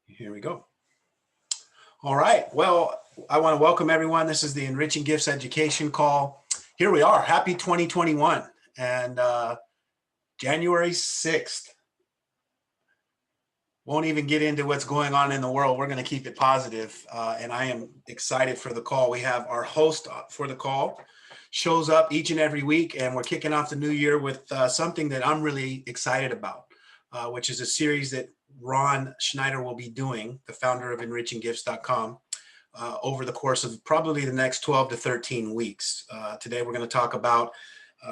Here we go. All right. Well, I want to welcome everyone. This is the Enriching Gifts Education Call. Here we are. Happy 2021 and January 6th. Won't even get into what's going on in the world. We're going to keep it positive. And I am excited for the call. We have our host for the call, shows up each and every week, and we're kicking off the new year with something that I'm really excited about, which is a series that Ron Schneider will be doing, the founder of enriching-gifts.com, over the course of probably the next 12 to 13 weeks. Today, we're going to talk about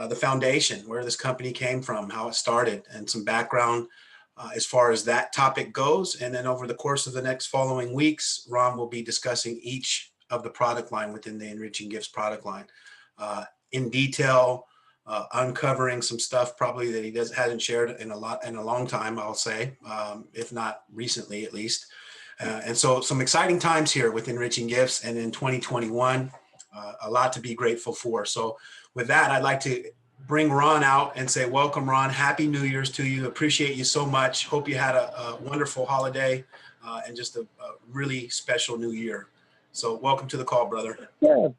the foundation, where this company came from, how it started, and some background as far as that topic goes. And then over the course of the next following weeks, Ron will be discussing each of the product line within the Enriching Gifts product line in detail, uncovering some stuff probably that he hasn't shared in a long time, I'll say, if not recently at least. And so some exciting times here with Enriching Gifts, and in 2021, a lot to be grateful for. So with that, I'd like to bring Ron out and say, welcome, Ron. Happy New Year's to you. Appreciate you so much. Hope you had a wonderful holiday and just a really special new year. So welcome to the call, brother. Yeah.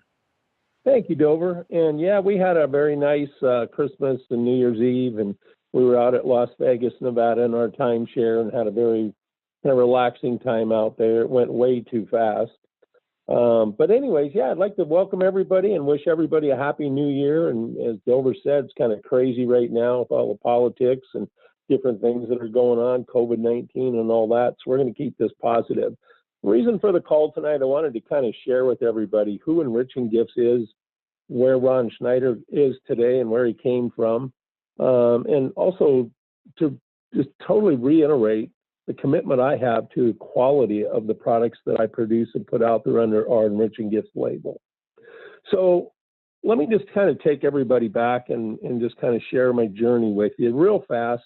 Thank you, Dover. And yeah, we had a very nice Christmas and New Year's Eve, and we were out at Las Vegas, Nevada in our timeshare and had a very kind of relaxing time out there. It went way too fast. But anyways, yeah, I'd like to welcome everybody and wish everybody a happy new year. And as Dover said, it's kind of crazy right now with all the politics and different things that are going on, COVID-19 and all that. So we're going to keep this positive. The reason for the call tonight, I wanted to kind of share with everybody who Enriching Gifts is, where Ron Schneider is today and where he came from. And also to just totally reiterate the commitment I have to the quality of the products that I produce and put out there under our Enriching Gifts label. So let me just kind of take everybody back and just kind of share my journey with you real fast.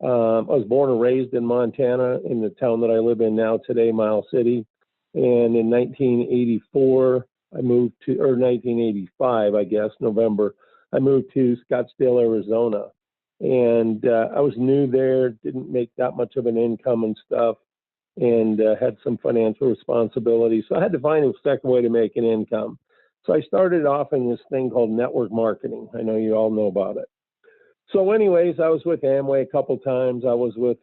I was born and raised in Montana, in the town that I live in now today, Miles City. And in 1984, I moved to, or 1985, I guess, November, I moved to Scottsdale, Arizona. And I was new there, didn't make that much of an income and stuff, and had some financial responsibility. So I had to find a second way to make an income. So I started off in this thing called network marketing. I know you all know about it. So anyways, I was with Amway a couple times. I was with,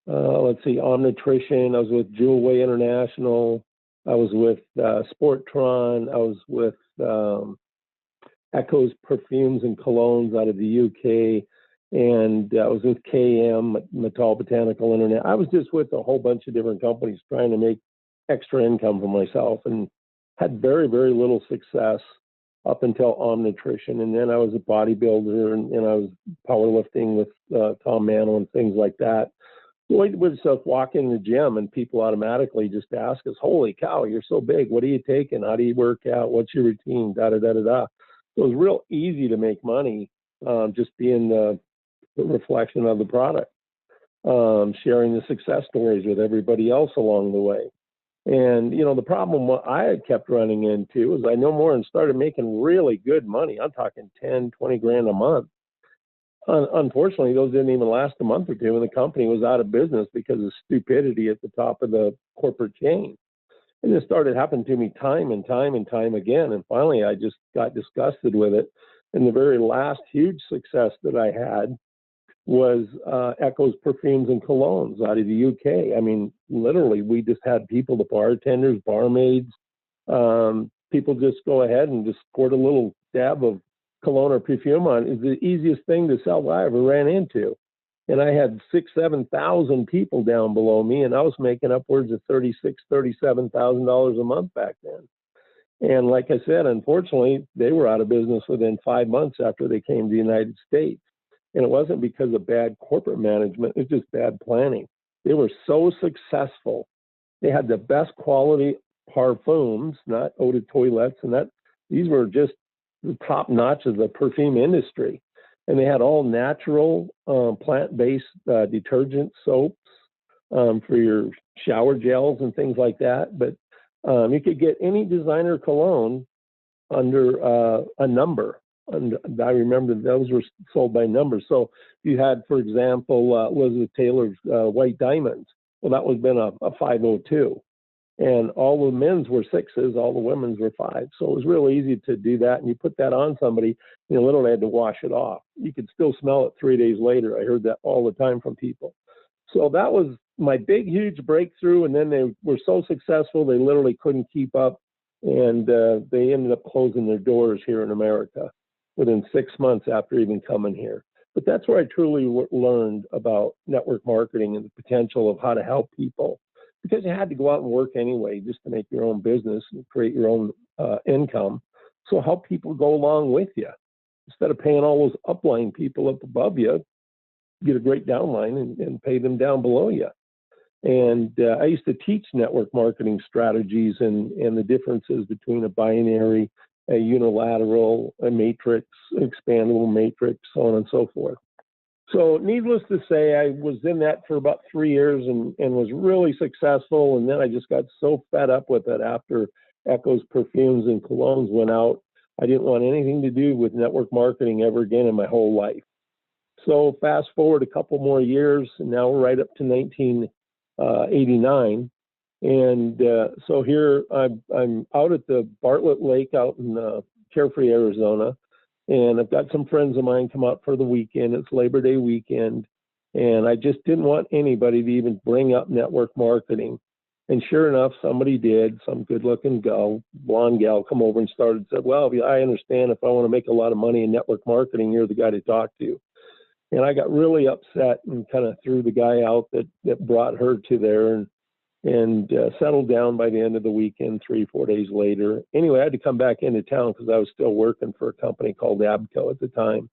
Omnitrition. I was with Jewelway International. I was with Sportron. I was with Echo's Perfumes and Colognes out of the UK. And I was with KM, Metal Botanical Internet. I was just with a whole bunch of different companies trying to make extra income for myself, and had very, very little success up until Omnitrition. And then I was a bodybuilder, and I was powerlifting with Tom Mano and things like that. We would just walk in the gym and people automatically just ask us, holy cow, you're so big. What are you taking? How do you work out? What's your routine? Da, da, da, da, da. So it was real easy to make money, just being the reflection of the product, sharing the success stories with everybody else along the way. And, you know, the problem what I had kept running into was I no more and started making really good money. I'm talking 10, 20 grand a month. Unfortunately, those didn't even last a month or two, and the company was out of business because of stupidity at the top of the corporate chain. And this started happening to me time and time and time again. And finally, I just got disgusted with it. And the very last huge success that I had was Echo's Perfumes and Colognes out of the UK. I mean, literally, we just had people, the bartenders, barmaids, people just go ahead and just squirt a little dab of cologne or perfume on. Is the easiest thing to sell I ever ran into. And I had 6,000, 7,000 people down below me, and I was making upwards of $36,000, $37,000 a month back then. And like I said, unfortunately, they were out of business within 5 months after they came to the United States. And it wasn't because of bad corporate management, it was just bad planning. They were so successful. They had the best quality parfums, not eau de toilettes, and that these were just the top notch of the perfume industry. And they had all natural plant-based detergent soaps for your shower gels and things like that. But you could get any designer cologne under a number. And I remember those were sold by numbers. So you had, for example, Elizabeth Taylor's White Diamonds. Well, that would have been a 502. And all the men's were 6s, all the women's were 5s. So it was real easy to do that. And you put that on somebody, you literally had to wash it off. You could still smell it 3 days later. I heard that all the time from people. So that was my big, huge breakthrough. And then they were so successful, they literally couldn't keep up. And they ended up closing their doors here in America within 6 months after even coming here. But that's where I truly learned about network marketing and the potential of how to help people, because you had to go out and work anyway just to make your own business and create your own income. So help people go along with you. Instead of paying all those upline people up above you, get a great downline and pay them down below you. And I used to teach network marketing strategies and the differences between a binary, a unilateral, a matrix, expandable matrix, so on and so forth. So needless to say, I was in that for about 3 years and was really successful. And then I just got so fed up with it after Echo's perfumes and colognes went out. I didn't want anything to do with network marketing ever again in my whole life. So fast forward a couple more years, and now we're right up to 1989. And so here I'm out at the Bartlett Lake out in Carefree, Arizona. And I've got some friends of mine come out for the weekend. It's Labor Day weekend. And I just didn't want anybody to even bring up network marketing. And sure enough, somebody did, some good looking gal, blonde gal, come over and said, well, I understand if I want to make a lot of money in network marketing, you're the guy to talk to. And I got really upset and kind of threw the guy out that brought her to there and settled down by the end of the weekend, 3-4 days later. Anyway, I had to come back into town because I was still working for a company called Abco at the time.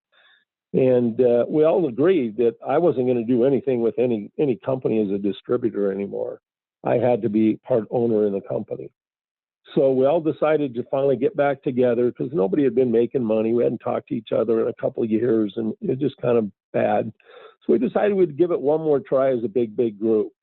And we all agreed that I wasn't going to do anything with any company as a distributor anymore. I had to be part owner in the company. So we all decided to finally get back together because nobody had been making money. We hadn't talked to each other in a couple of years, and it was just kind of bad. So we decided we'd give it one more try as a big group.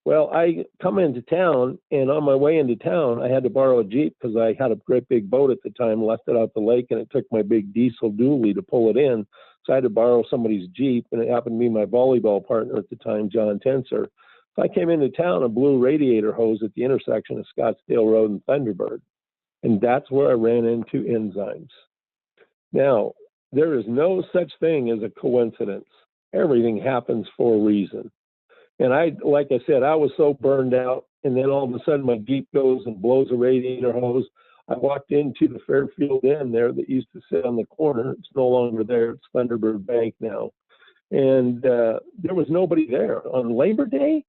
Well, I come into town, and on my way into town, I had to borrow a Jeep because I had a great big boat at the time, left it out the lake, and it took my big diesel dually to pull it in. So I had to borrow somebody's Jeep, and it happened to be my volleyball partner at the time, John Tenser. So I came into town, a blue radiator hose at the intersection of Scottsdale Road and Thunderbird. And that's where I ran into enzymes. Now, there is no such thing as a coincidence. Everything happens for a reason. And like I said, I was so burned out. And then all of a sudden my Jeep goes and blows a radiator hose. I walked into the Fairfield Inn there that used to sit on the corner. It's no longer there. It's Thunderbird Bank now. And there was nobody there on Labor Day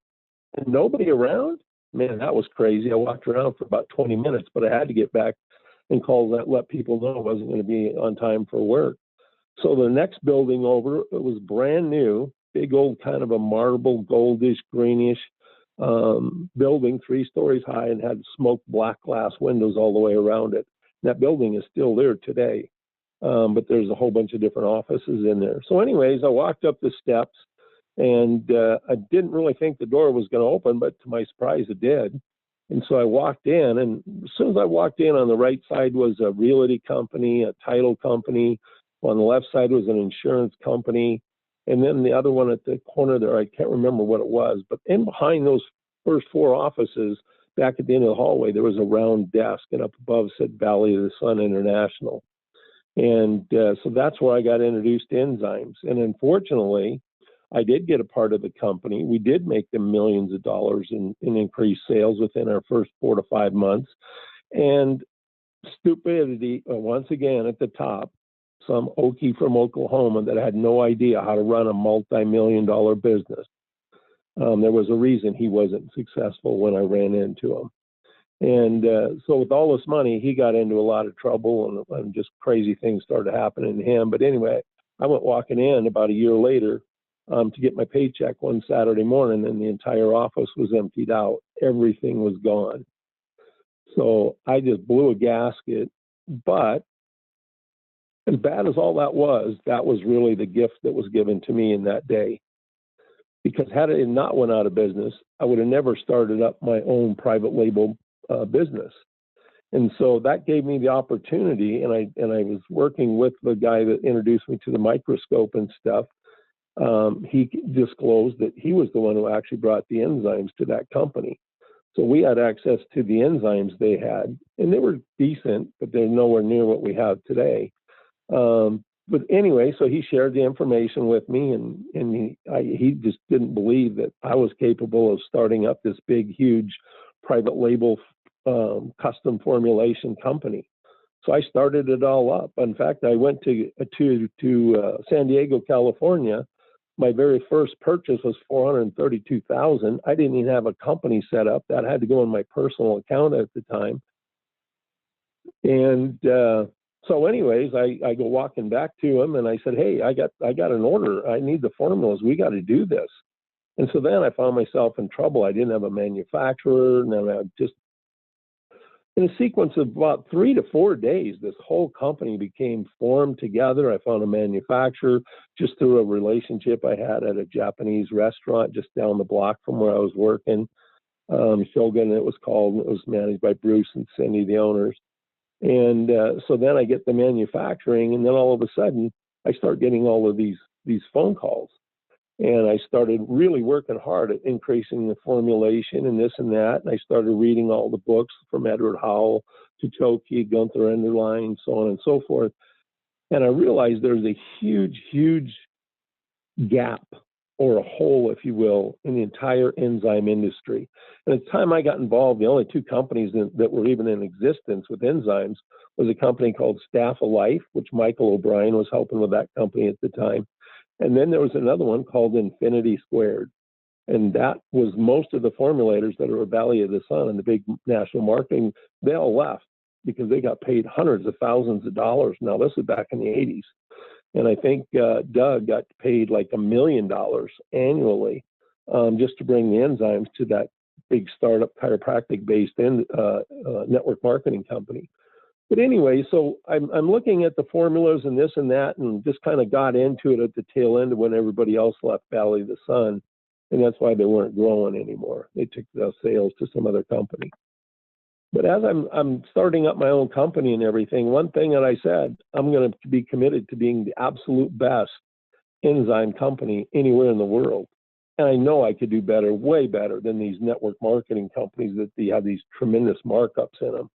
and nobody around. Man, that was crazy. I walked around for about 20 minutes, but I had to get back and let people know I wasn't going to be on time for work. So the next building over, it was brand new, big old kind of a marble, goldish, greenish building, 3 stories high, and had smoked black glass windows all the way around it. And that building is still there today, but there's a whole bunch of different offices in there. So anyways, I walked up the steps, and I didn't really think the door was going to open, but to my surprise, it did. And so I walked in, and as soon as I walked in, on the right side was a realty company, a title company. On the left side was an insurance company. And then the other one at the corner there, I can't remember what it was, but in behind those first 4 offices, back at the end of the hallway, there was a round desk, and up above said Valley of the Sun International. And so that's where I got introduced to enzymes. And unfortunately, I did get a part of the company. We did make them millions of dollars in increased sales within our first 4 to 5 months. And stupidity, once again, at the top, some Okie from Oklahoma that had no idea how to run a multi-million-dollar business. There was a reason he wasn't successful when I ran into him. And so with all this money, he got into a lot of trouble, and just crazy things started happening to him. But anyway, I went walking in about a year later to get my paycheck one Saturday morning, and the entire office was emptied out. Everything was gone. So I just blew a gasket. But as bad as all that was really the gift that was given to me in that day. Because had it not went out of business, I would have never started up my own private label business. And so that gave me the opportunity, and I was working with the guy that introduced me to the microscope and stuff. He disclosed that he was the one who actually brought the enzymes to that company. So we had access to the enzymes they had, and they were decent, but they're nowhere near what we have today. But anyway, so he shared the information with me, and he just didn't believe that I was capable of starting up this big, huge private label custom formulation company. So I started it all up. In fact, I went to San Diego, California. My very first purchase was $432,000. I didn't even have a company set up. That had to go in my personal account at the time. And so anyways, I go walking back to him and I said, hey, I got an order. I need the formulas. We got to do this. And so then I found myself in trouble. I didn't have a manufacturer, and then I just, in a sequence of about 3 to 4 days, this whole company became formed together. I found a manufacturer just through a relationship I had at a Japanese restaurant just down the block from where I was working. Shogun, it was called. It was managed by Bruce and Cindy, the owners. And so then I get the manufacturing, and then all of a sudden, I start getting all of these phone calls. And I started really working hard at increasing the formulation and this and that. And I started reading all the books from Edward Howell to Toki, Gunther Enderlein, so on and so forth. And I realized there's a huge, huge gap or a hole, if you will, in the entire enzyme industry. And at the time I got involved, the only two companies that were even in existence with enzymes was a company called Staff of Life, which Michael O'Brien was helping with that company at the time. And then there was another one called Infinity Squared. And that was most of the formulators that are at Valley of the Sun and the big national marketing, they all left because they got paid hundreds of thousands of dollars. Now, this is back in the 80s. And I think Doug got paid like $1 million annually just to bring the enzymes to that big startup chiropractic-based network marketing company. But anyway, so I'm looking at the formulas and this and that, and just kind of got into it at the tail end of when everybody else left Valley of the Sun, and that's why they weren't growing anymore. They took the sales to some other company. But as I'm starting up my own company and everything, one thing that I said, I'm going to be committed to being the absolute best enzyme company anywhere in the world. And I know I could do better, way better than these network marketing companies that they have these tremendous markups in them.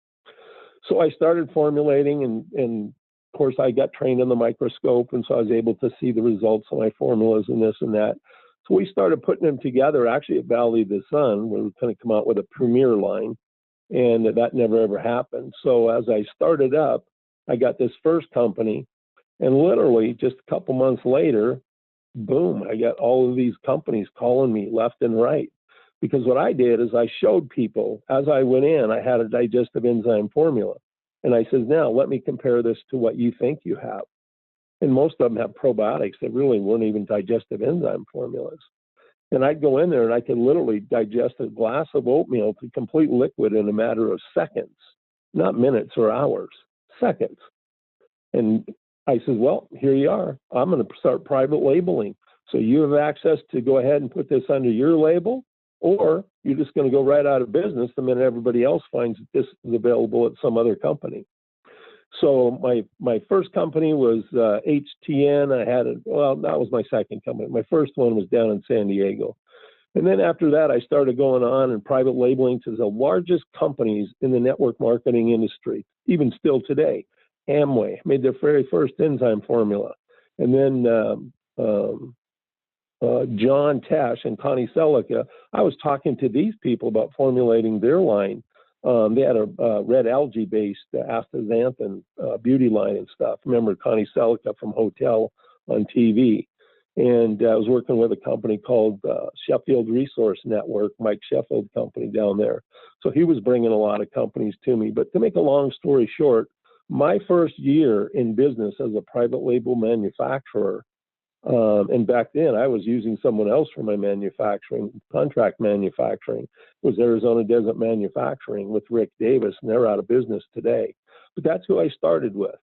So I started formulating, and of course I got trained on the microscope, and so I was able to see the results of my formulas and this and that. So we started putting them together actually at Valley of the Sun, where we kind of come out with a premier line, and that never ever happened. So as I started up, I got this first company, and literally just a couple months later, boom, I got all of these companies calling me left and right. Because what I did is I showed people, as I went in, I had a digestive enzyme formula. And I said, now let me compare this to what you think you have. And most of them have probiotics that really weren't even digestive enzyme formulas. And I'd go in there and I could literally digest a glass of oatmeal to complete liquid in a matter of seconds, not minutes or hours, seconds. And I said, well, here you are. I'm going to start private labeling. So you have access to go ahead and put this under your label, or you're just going to go right out of business the minute everybody else finds that this is available at some other company. So my first company was HTN. That was my second company. My first one was down in San Diego. And then after that, I started going on and private labeling to the largest companies in the network marketing industry, even still today. Amway made their very first enzyme formula. And then John Tesh and Connie Selica, I was talking to these people about formulating their line. They had a red algae-based astaxanthin beauty line and stuff. Remember Connie Selica from Hotel on TV. And I was working with a company called Sheffield Resource Network, Mike Sheffield company down there. So he was bringing a lot of companies to me. But to make a long story short, my first year in business as a private label manufacturer, and back then I was using someone else for my manufacturing, contract manufacturing, was Arizona Desert Manufacturing with Rick Davis, and they're out of business today. But that's who I started with.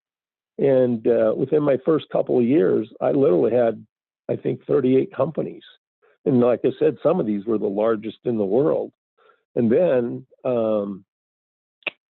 And within my first couple of years, I literally had, I think, 38 companies. And like I said, some of these were the largest in the world. And then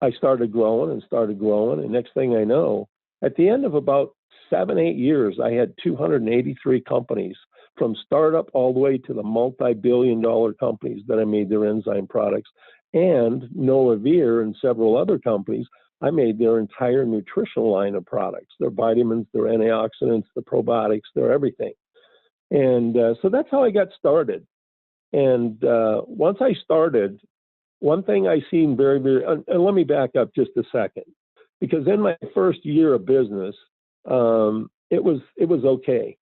I started growing and started growing. And next thing I know, at the end of about 7, 8 years, I had 283 companies from startup all the way to the multi-billion-dollar companies that I made their enzyme products, and Noah Veer and several other companies. I made their entire nutritional line of products, their vitamins, their antioxidants, the probiotics, their everything. And so that's how I got started. And once I started, one thing I seen and let me back up just a second, because in my first year of business, it was okay.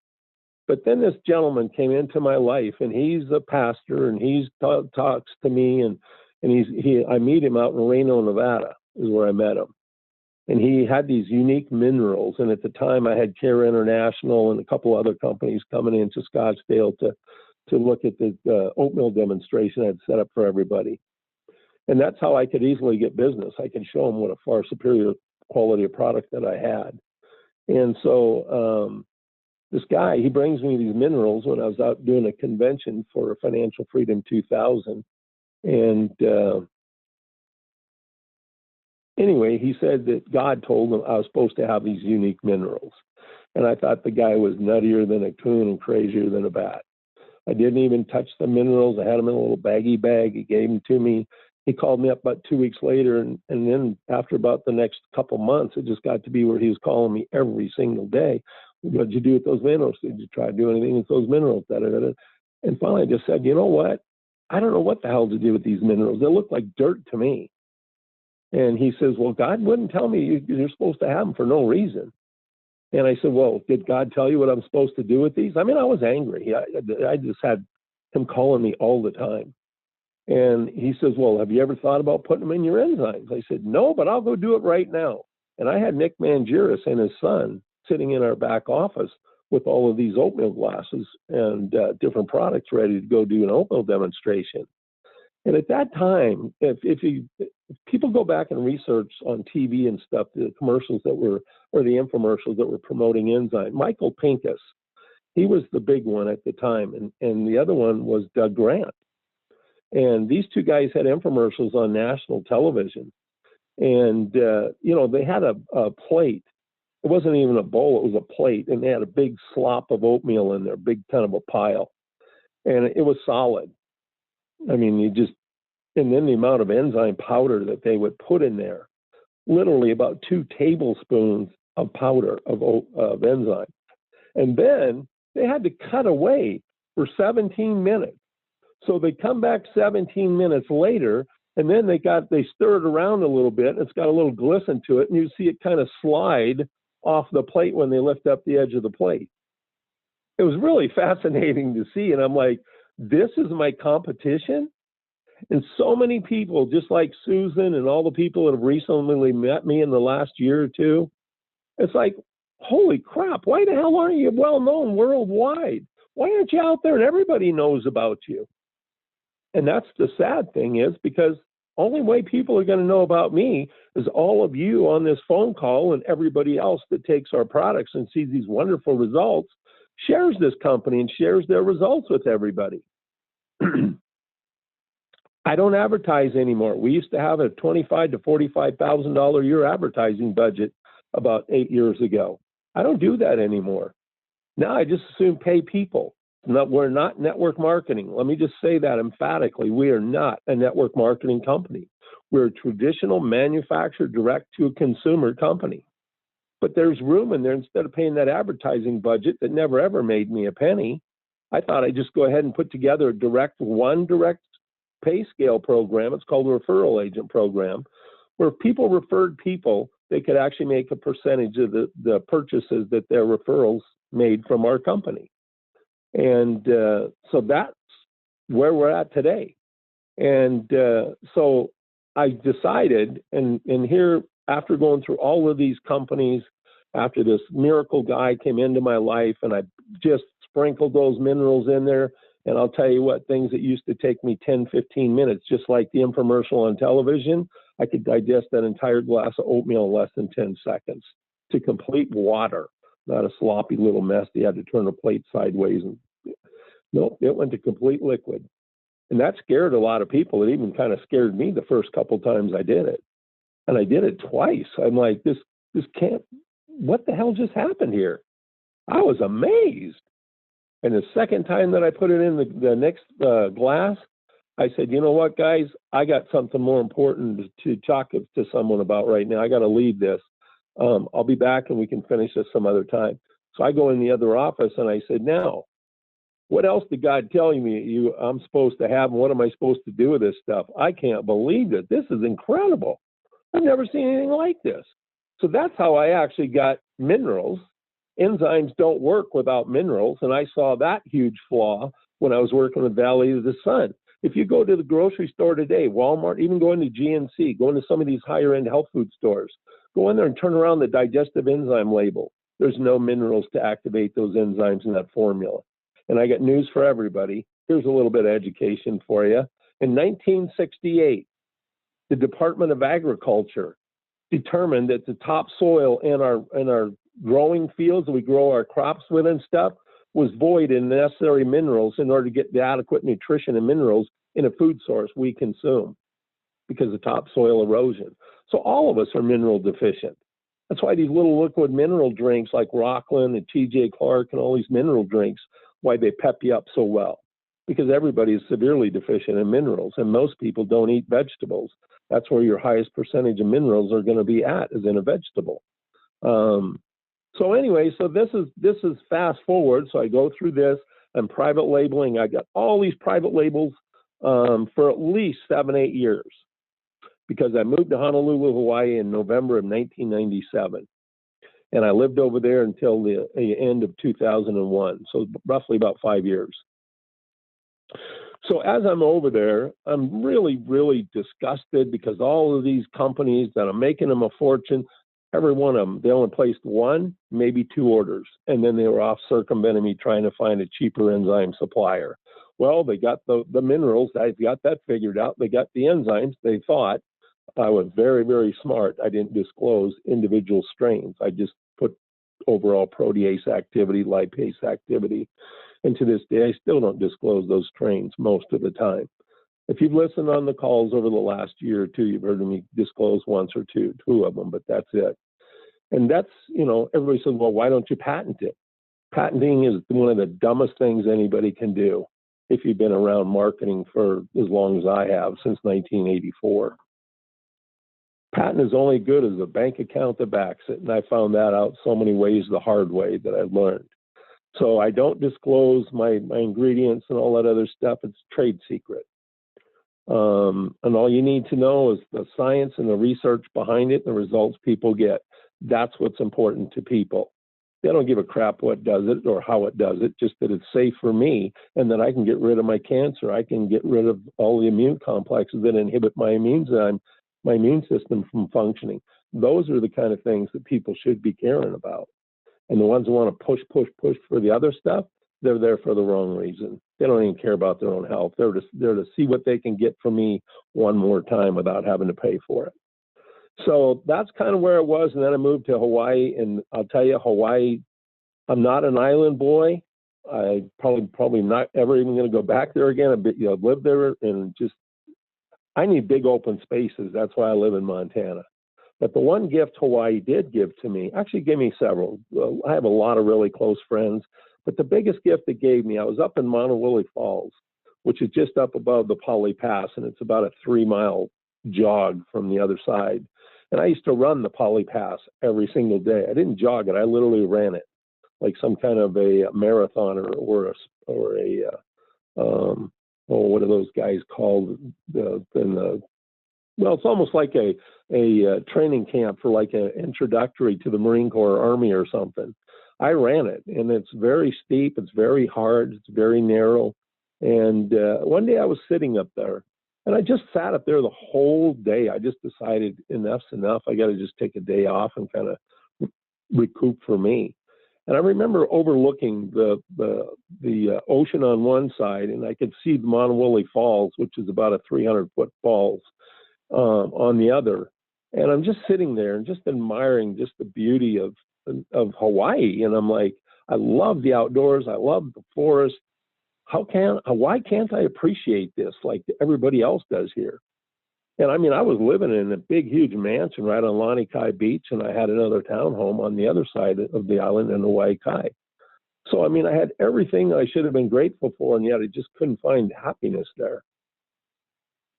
But then this gentleman came into my life, and he's a pastor, and he talks to me, and I meet him out in Reno, Nevada, is where I met him. And he had these unique minerals. And at the time, I had Care International and a couple other companies coming into Scottsdale to look at the oatmeal demonstration I'd set up for everybody. And that's how I could easily get business. I could show them what a far superior quality of product that I had. And so this guy, he brings me these minerals when I was out doing a convention for Financial Freedom 2000. And anyway, he said that God told him I was supposed to have these unique minerals. And I thought the guy was nuttier than a coon and crazier than a bat. I didn't even touch the minerals. I had them in a little baggy bag. He gave them to me. He called me up about 2 weeks later. And then after about the next couple months, it just got to be where he was calling me every single day. What did you do with those minerals? Did you try to do anything with those minerals? Da, da, da, da. And finally I just said, you know what? I don't know what the hell to do with these minerals. They look like dirt to me. And he says, well, God wouldn't tell me you're supposed to have them for no reason. And I said, well, did God tell you what I'm supposed to do with these? I mean, I was angry. I just had him calling me all the time. And he says, well, have you ever thought about putting them in your enzymes? I said, no, but I'll go do it right now. And I had Nick Mangiris and his son sitting in our back office with all of these oatmeal glasses and different products ready to go do an oatmeal demonstration. And at that time, if people go back and research on TV and stuff, the commercials that were, or the infomercials that were promoting enzyme, Michael Pincus, he was the big one at the time. And the other one was Doug Grant. And these two guys had infomercials on national television. And, they had a plate. It wasn't even a bowl, it was a plate. And they had a big slop of oatmeal in there, big kind of a pile. And it was solid. I mean, and then the amount of enzyme powder that they would put in there, literally about 2 tablespoons of powder of enzyme. And then they had to cut away for 17 minutes. So they come back 17 minutes later, and then they stir it around a little bit. And it's got a little glisten to it, and you see it kind of slide off the plate when they lift up the edge of the plate. It was really fascinating to see. And I'm like, this is my competition? And so many people, just like Susan and all the people that have recently met me in the last year or two, it's like, holy crap, why the hell aren't you well known worldwide? Why aren't you out there and everybody knows about you? And that's the sad thing is, because only way people are going to know about me is all of you on this phone call, and everybody else that takes our products and sees these wonderful results shares this company and shares their results with everybody. I don't advertise anymore. We used to have a $25,000 to $45,000 a year advertising budget about 8 years ago. I don't do that anymore. Now I just assume pay people. We're not network marketing. Let me just say that emphatically. We are not a network marketing company. We're a traditional manufacturer direct to a consumer company. But there's room in there. Instead of paying that advertising budget that never ever made me a penny, I thought I'd just go ahead and put together a direct pay scale program. It's called a referral agent program, where if people referred people, they could actually make a percentage of the purchases that their referrals made from our company. And so that's where we're at today. And so I decided, and here, after going through all of these companies, after this miracle guy came into my life, and I just sprinkled those minerals in there, and I'll tell you what, things that used to take me 10, 15 minutes, just like the infomercial on television, I could digest that entire glass of oatmeal in less than 10 seconds to complete water, not a sloppy little mess. You had to turn the plate sideways. Nope, it went to complete liquid. And that scared a lot of people. It even kind of scared me the first couple times I did it. And I did it twice. I'm like, this can't, what the hell just happened here? I was amazed. And the second time that I put it in the next glass, I said, you know what, guys, I got something more important to talk to someone about right now. I got to leave this. I'll be back and we can finish this some other time. So I go in the other office and I said, now, what else did God tell me I'm supposed to have? And what am I supposed to do with this stuff? I can't believe it. This is incredible. I've never seen anything like this. So that's how I actually got minerals. Enzymes don't work without minerals. And I saw that huge flaw when I was working with Valley of the Sun. If you go to the grocery store today, Walmart, even going to GNC, going to some of these higher end health food stores, go in there and turn around the digestive enzyme label. There's no minerals to activate those enzymes in that formula. And I got news for everybody. Here's a little bit of education for you. In 1968, the Department of Agriculture determined that the topsoil in our growing fields that we grow our crops with and stuff was void in necessary minerals in order to get the adequate nutrition and minerals in a food source we consume because of topsoil erosion. So all of us are mineral deficient. That's why these little liquid mineral drinks like Rockland and TJ Clark and all these mineral drinks, why they pep you up so well, because everybody is severely deficient in minerals and most people don't eat vegetables. That's where your highest percentage of minerals are going to be at, is in a vegetable. So anyway, so this is fast forward. So I go through this and private labeling. I got all these private labels for at least 7-8 years because I moved to Honolulu, Hawaii in November of 1997. And I lived over there until the end of 2001. So roughly about 5 years. So as I'm over there, I'm really, really disgusted because all of these companies that are making them a fortune, every one of them, they only placed one, maybe 2 orders. And then they were off circumventing me trying to find a cheaper enzyme supplier. Well, they got the minerals. I got that figured out. They got the enzymes. They thought I was very, very smart. I didn't disclose individual strains. I just put overall protease activity, lipase activity. And to this day, I still don't disclose those strains most of the time. If you've listened on the calls over the last year or two, you've heard me disclose once or two of them, but that's it. And that's, everybody says, well, why don't you patent it? Patenting is one of the dumbest things anybody can do if you've been around marketing for as long as I have, since 1984. Patent is only good as a bank account that backs it. And I found that out so many ways the hard way that I've learned. So I don't disclose my ingredients and all that other stuff. It's trade secret. And all you need to know is the science and the research behind it, and the results people get. That's what's important to people. They don't give a crap what does it or how it does it, just that it's safe for me and that I can get rid of my cancer. I can get rid of all the immune complexes that inhibit my immune system from functioning. Those are the kind of things that people should be caring about. And the ones who want to push for the other stuff, they're there for the wrong reason. They don't even care about their own health. They're to see what they can get from me one more time without having to pay for it. So that's kind of where it was. And then I moved to Hawaii. And I'll tell you, Hawaii, I'm not an island boy. I probably not ever even going to go back there again. I've lived there and I need big open spaces. That's why I live in Montana. But the one gift Hawaii did give to me, actually gave me several. I have a lot of really close friends, but the biggest gift it gave me, I was up in Monowilly Falls, which is just up above the Poly Pass, and it's about a 3-mile jog from the other side. And I used to run the Poly Pass every single day. I didn't jog it. I literally ran it like some kind of a marathon or what are those guys called? Well, it's almost like a training camp for like an introductory to the Marine Corps or Army or something. I ran it, and it's very steep. It's very hard. It's very narrow. And one day I was sitting up there, and I just sat up there the whole day. I just decided enough's enough. I got to just take a day off and kind of recoup for me. And I remember overlooking the ocean on one side, and I could see the Monowilly Falls, which is about a 300-foot falls, on the other. And I'm just sitting there and just admiring just the beauty of Hawaii. And I'm like, I love the outdoors. I love the forest. Why can't I appreciate this like everybody else does here? And I mean, I was living in a big, huge mansion right on Lanikai Beach, and I had another townhome on the other side of the island in Hawaii Kai. So, I mean, I had everything I should have been grateful for, and yet I just couldn't find happiness there.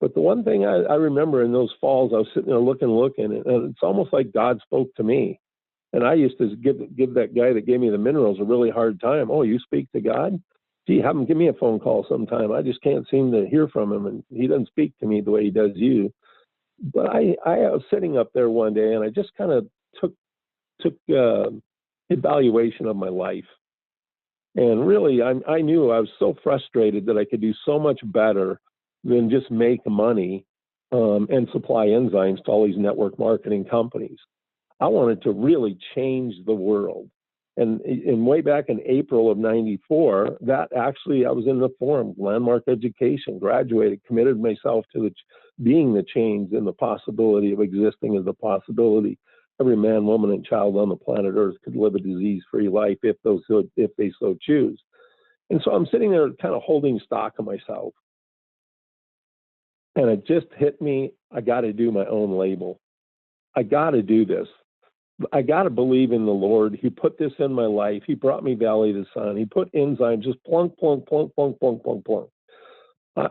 But the one thing I remember in those falls, I was sitting there looking, and it's almost like God spoke to me. And I used to give that guy that gave me the minerals a really hard time. Oh, you speak to God? Gee, have him give me a phone call sometime. I just can't seem to hear from him, and he doesn't speak to me the way he does you. But I was sitting up there one day, and I just kind of took evaluation of my life. And really, I knew I was so frustrated that I could do so much better than just make money and supply enzymes to all these network marketing companies. I wanted to really change the world. And way back in April of '94, that actually I was in the forum, Landmark Education, graduated, committed myself to being the change and the possibility of existing as a possibility. Every man, woman, and child on the planet Earth could live a disease-free life if they so choose. And so I'm sitting there kind of holding stock of myself. And it just hit me, I got to do my own label. I got to do this. I got to believe in the Lord. He put this in my life. He brought me Valley of the Sun. He put enzymes, just plunk, plunk, plunk, plunk, plunk, plunk, plunk.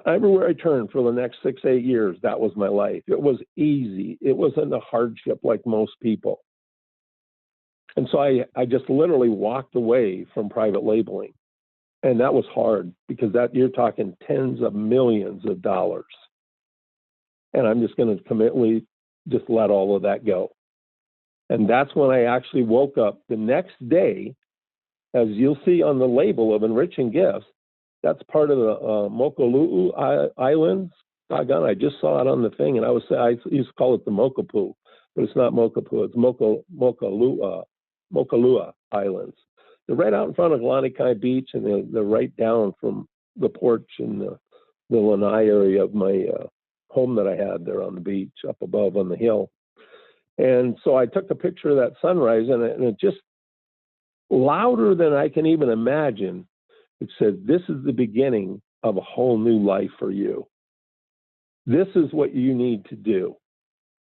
Everywhere I turned for the next 6-8 years, that was my life. It was easy. It wasn't a hardship like most people. And so I just literally walked away from private labeling. And that was hard because you're talking tens of millions of dollars. And I'm just going to committedly just let all of that go. And that's when I actually woke up the next day, as you'll see on the label of Enriching Gifts. That's part of the Mokoluu Islands. Doggone, I just saw it on the thing, and I used to call it the Mokopu, but it's not Mokopu. It's Mokolua Islands. They're right out in front of Lanikai Beach, and they're right down from the porch in the lanai area of my home that I had there on the beach, up above on the hill. And so I took a picture of that sunrise, and it just louder than I can even imagine. It said, "This is the beginning of a whole new life for you. This is what you need to do.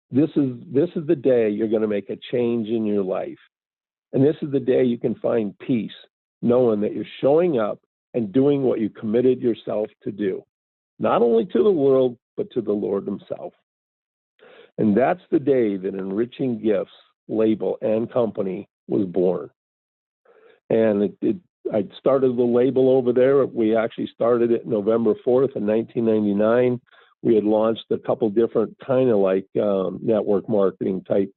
This is the day you're going to make a change in your life. And this is the day you can find peace, knowing that you're showing up and doing what you committed yourself to do, not only to the world, but to the Lord himself." And that's the day that Enriching Gifts label and company was born. And I started the label over there. We actually started it November 4th in 1999. We had launched a couple different kind of like network marketing type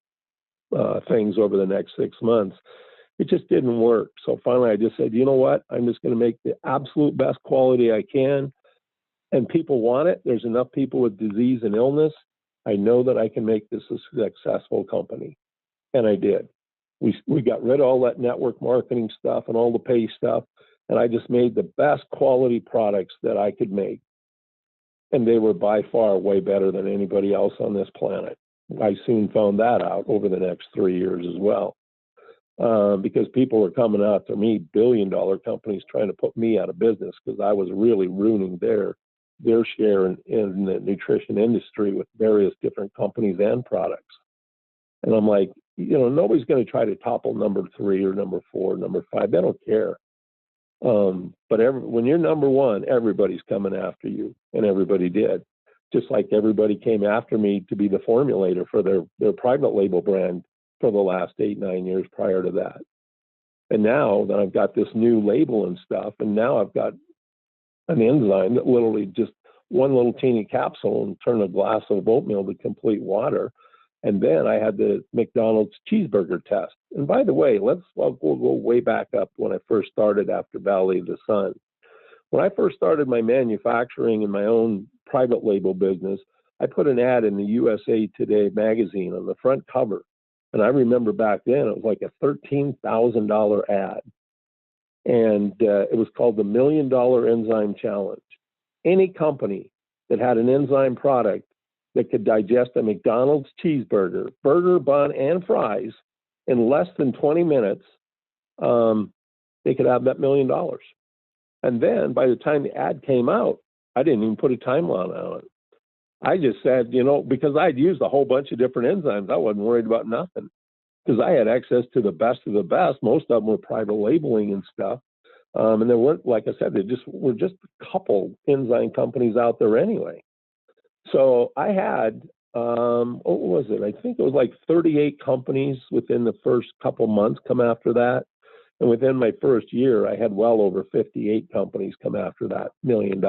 things over the next 6 months. It just didn't work. So finally I just said, you know what? I'm just going to make the absolute best quality I can. And people want it. There's enough people with disease and illness. I know that I can make this a successful company. And I did. We got rid of all that network marketing stuff and all the pay stuff. And I just made the best quality products that I could make. And they were by far way better than anybody else on this planet. I soon found that out over the next 3 years as well. Because people were coming after me, billion-dollar companies trying to put me out of business because I was really ruining their share in the nutrition industry with various different companies and products. And I'm like, nobody's going to try to topple number 3 or number 4, number 5. They don't care. But when you're number 1, everybody's coming after you, and everybody did. Just like everybody came after me to be the formulator for their private label brand for the last 8-9 years prior to that. And now that I've got this new label and stuff, and now I've got an enzyme that literally just one little teeny capsule and turn a glass of oatmeal to complete water. And then I had the McDonald's cheeseburger test. And by the way, we'll go way back up when I first started after Valley of the Sun. When I first started my manufacturing and my own private label business, I put an ad in the USA Today magazine on the front cover. And I remember back then, it was like a $13,000 ad. And it was called the $1 Million Enzyme Challenge. Any company that had an enzyme product that could digest a McDonald's cheeseburger, burger, bun, and fries in less than 20 minutes, they could have that $1 million. And then by the time the ad came out, I didn't even put a timeline on it. I just said, because I'd used a whole bunch of different enzymes, I wasn't worried about nothing because I had access to the best of the best. Most of them were private labeling and stuff. And there weren't, like I said, were just a couple enzyme companies out there anyway. So I had, what was it? I think it was like 38 companies within the first couple months come after that. And within my first year, I had well over 58 companies come after that $1 million.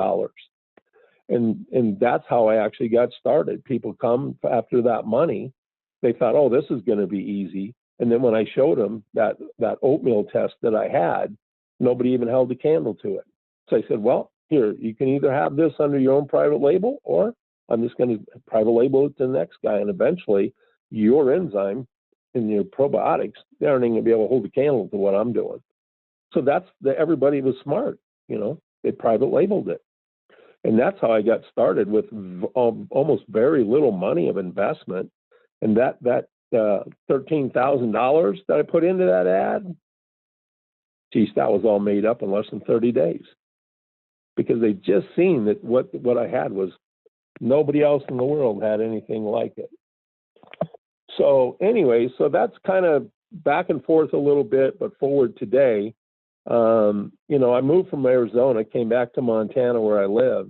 And that's how I actually got started. People come after that money. They thought, oh, this is going to be easy. And then when I showed them that oatmeal test that I had, nobody even held a candle to it. So I said, well, here, you can either have this under your own private label, or I'm just going to private label it to the next guy. And eventually your enzyme and your probiotics, they aren't even going to be able to hold a candle to what I'm doing. So everybody was smart, they private labeled it. And that's how I got started with almost very little money of investment. And that $13,000 that I put into that ad, geez, that was all made up in less than 30 days. Because they just seen that what I had was nobody else in the world had anything like it. So anyway, so that's kind of back and forth a little bit, but forward today. I moved from Arizona, came back to Montana where I live,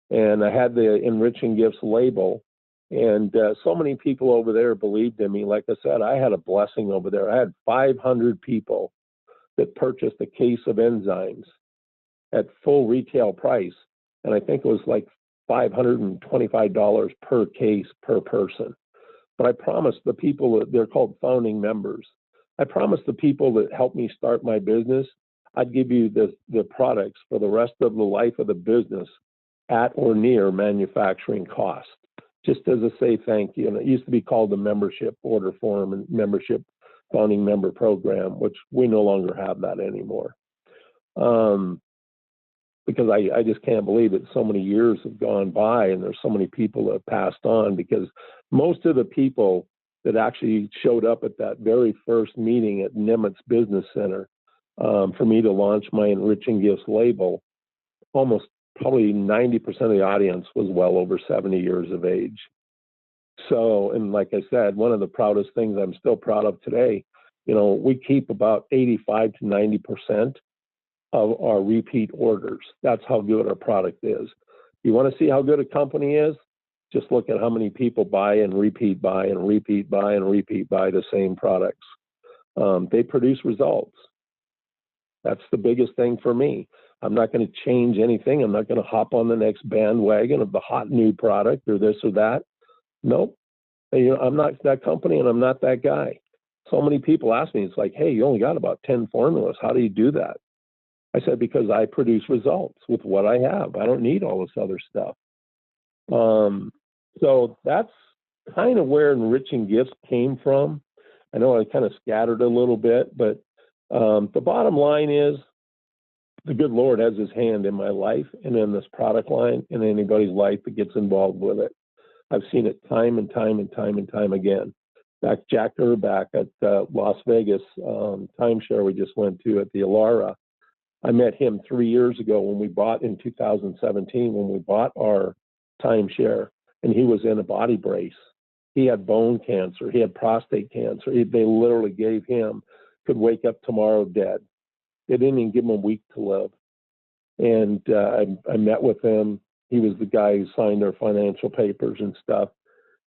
and I had the Enriching Gifts label. And so many people over there believed in me. Like I said, I had a blessing over there. I had 500 people that purchased a case of enzymes at full retail price. And I think it was like $525 per case per person. But I promised the people, they're called founding members. I promised the people that helped me start my business, I'd give you the products for the rest of the life of the business at or near manufacturing cost, just as a say thank you. And it used to be called the membership order form and membership founding member program, which we no longer have that anymore. Because I just can't believe that so many years have gone by and there's so many people that have passed on, because most of the people that actually showed up at that very first meeting at Nimitz Business Center for me to launch my Enriching Gifts label, almost probably 90% of the audience was well over 70 years of age. So, and like I said, one of the proudest things I'm still proud of today, we keep about 85 to 90% of our repeat orders. That's how good our product is. You want to see how good a company is? Just look at how many people buy and repeat buy and repeat buy and repeat buy the same products. They produce results. That's the biggest thing for me. I'm not going to change anything. I'm not going to hop on the next bandwagon of the hot new product or this or that. Nope. I'm not that company and I'm not that guy. So many people ask me, it's like, hey, you only got about 10 formulas. How do you do that? I said, because I produce results with what I have. I don't need all this other stuff. So that's kind of where Enriching Gifts came from. I know I kind of scattered a little bit, but the bottom line is the good Lord has his hand in my life and in this product line and anybody's life that gets involved with it. I've seen it time and time and time and time again. Back Jack Urback at Las Vegas timeshare we just went to at the Alara. I met him 3 years ago when we bought in 2017, when we bought our timeshare, and he was in a body brace. He had bone cancer. He had prostate cancer. They literally gave him, could wake up tomorrow dead. They didn't even give him a week to live. And I met with him. He was the guy who signed our financial papers and stuff.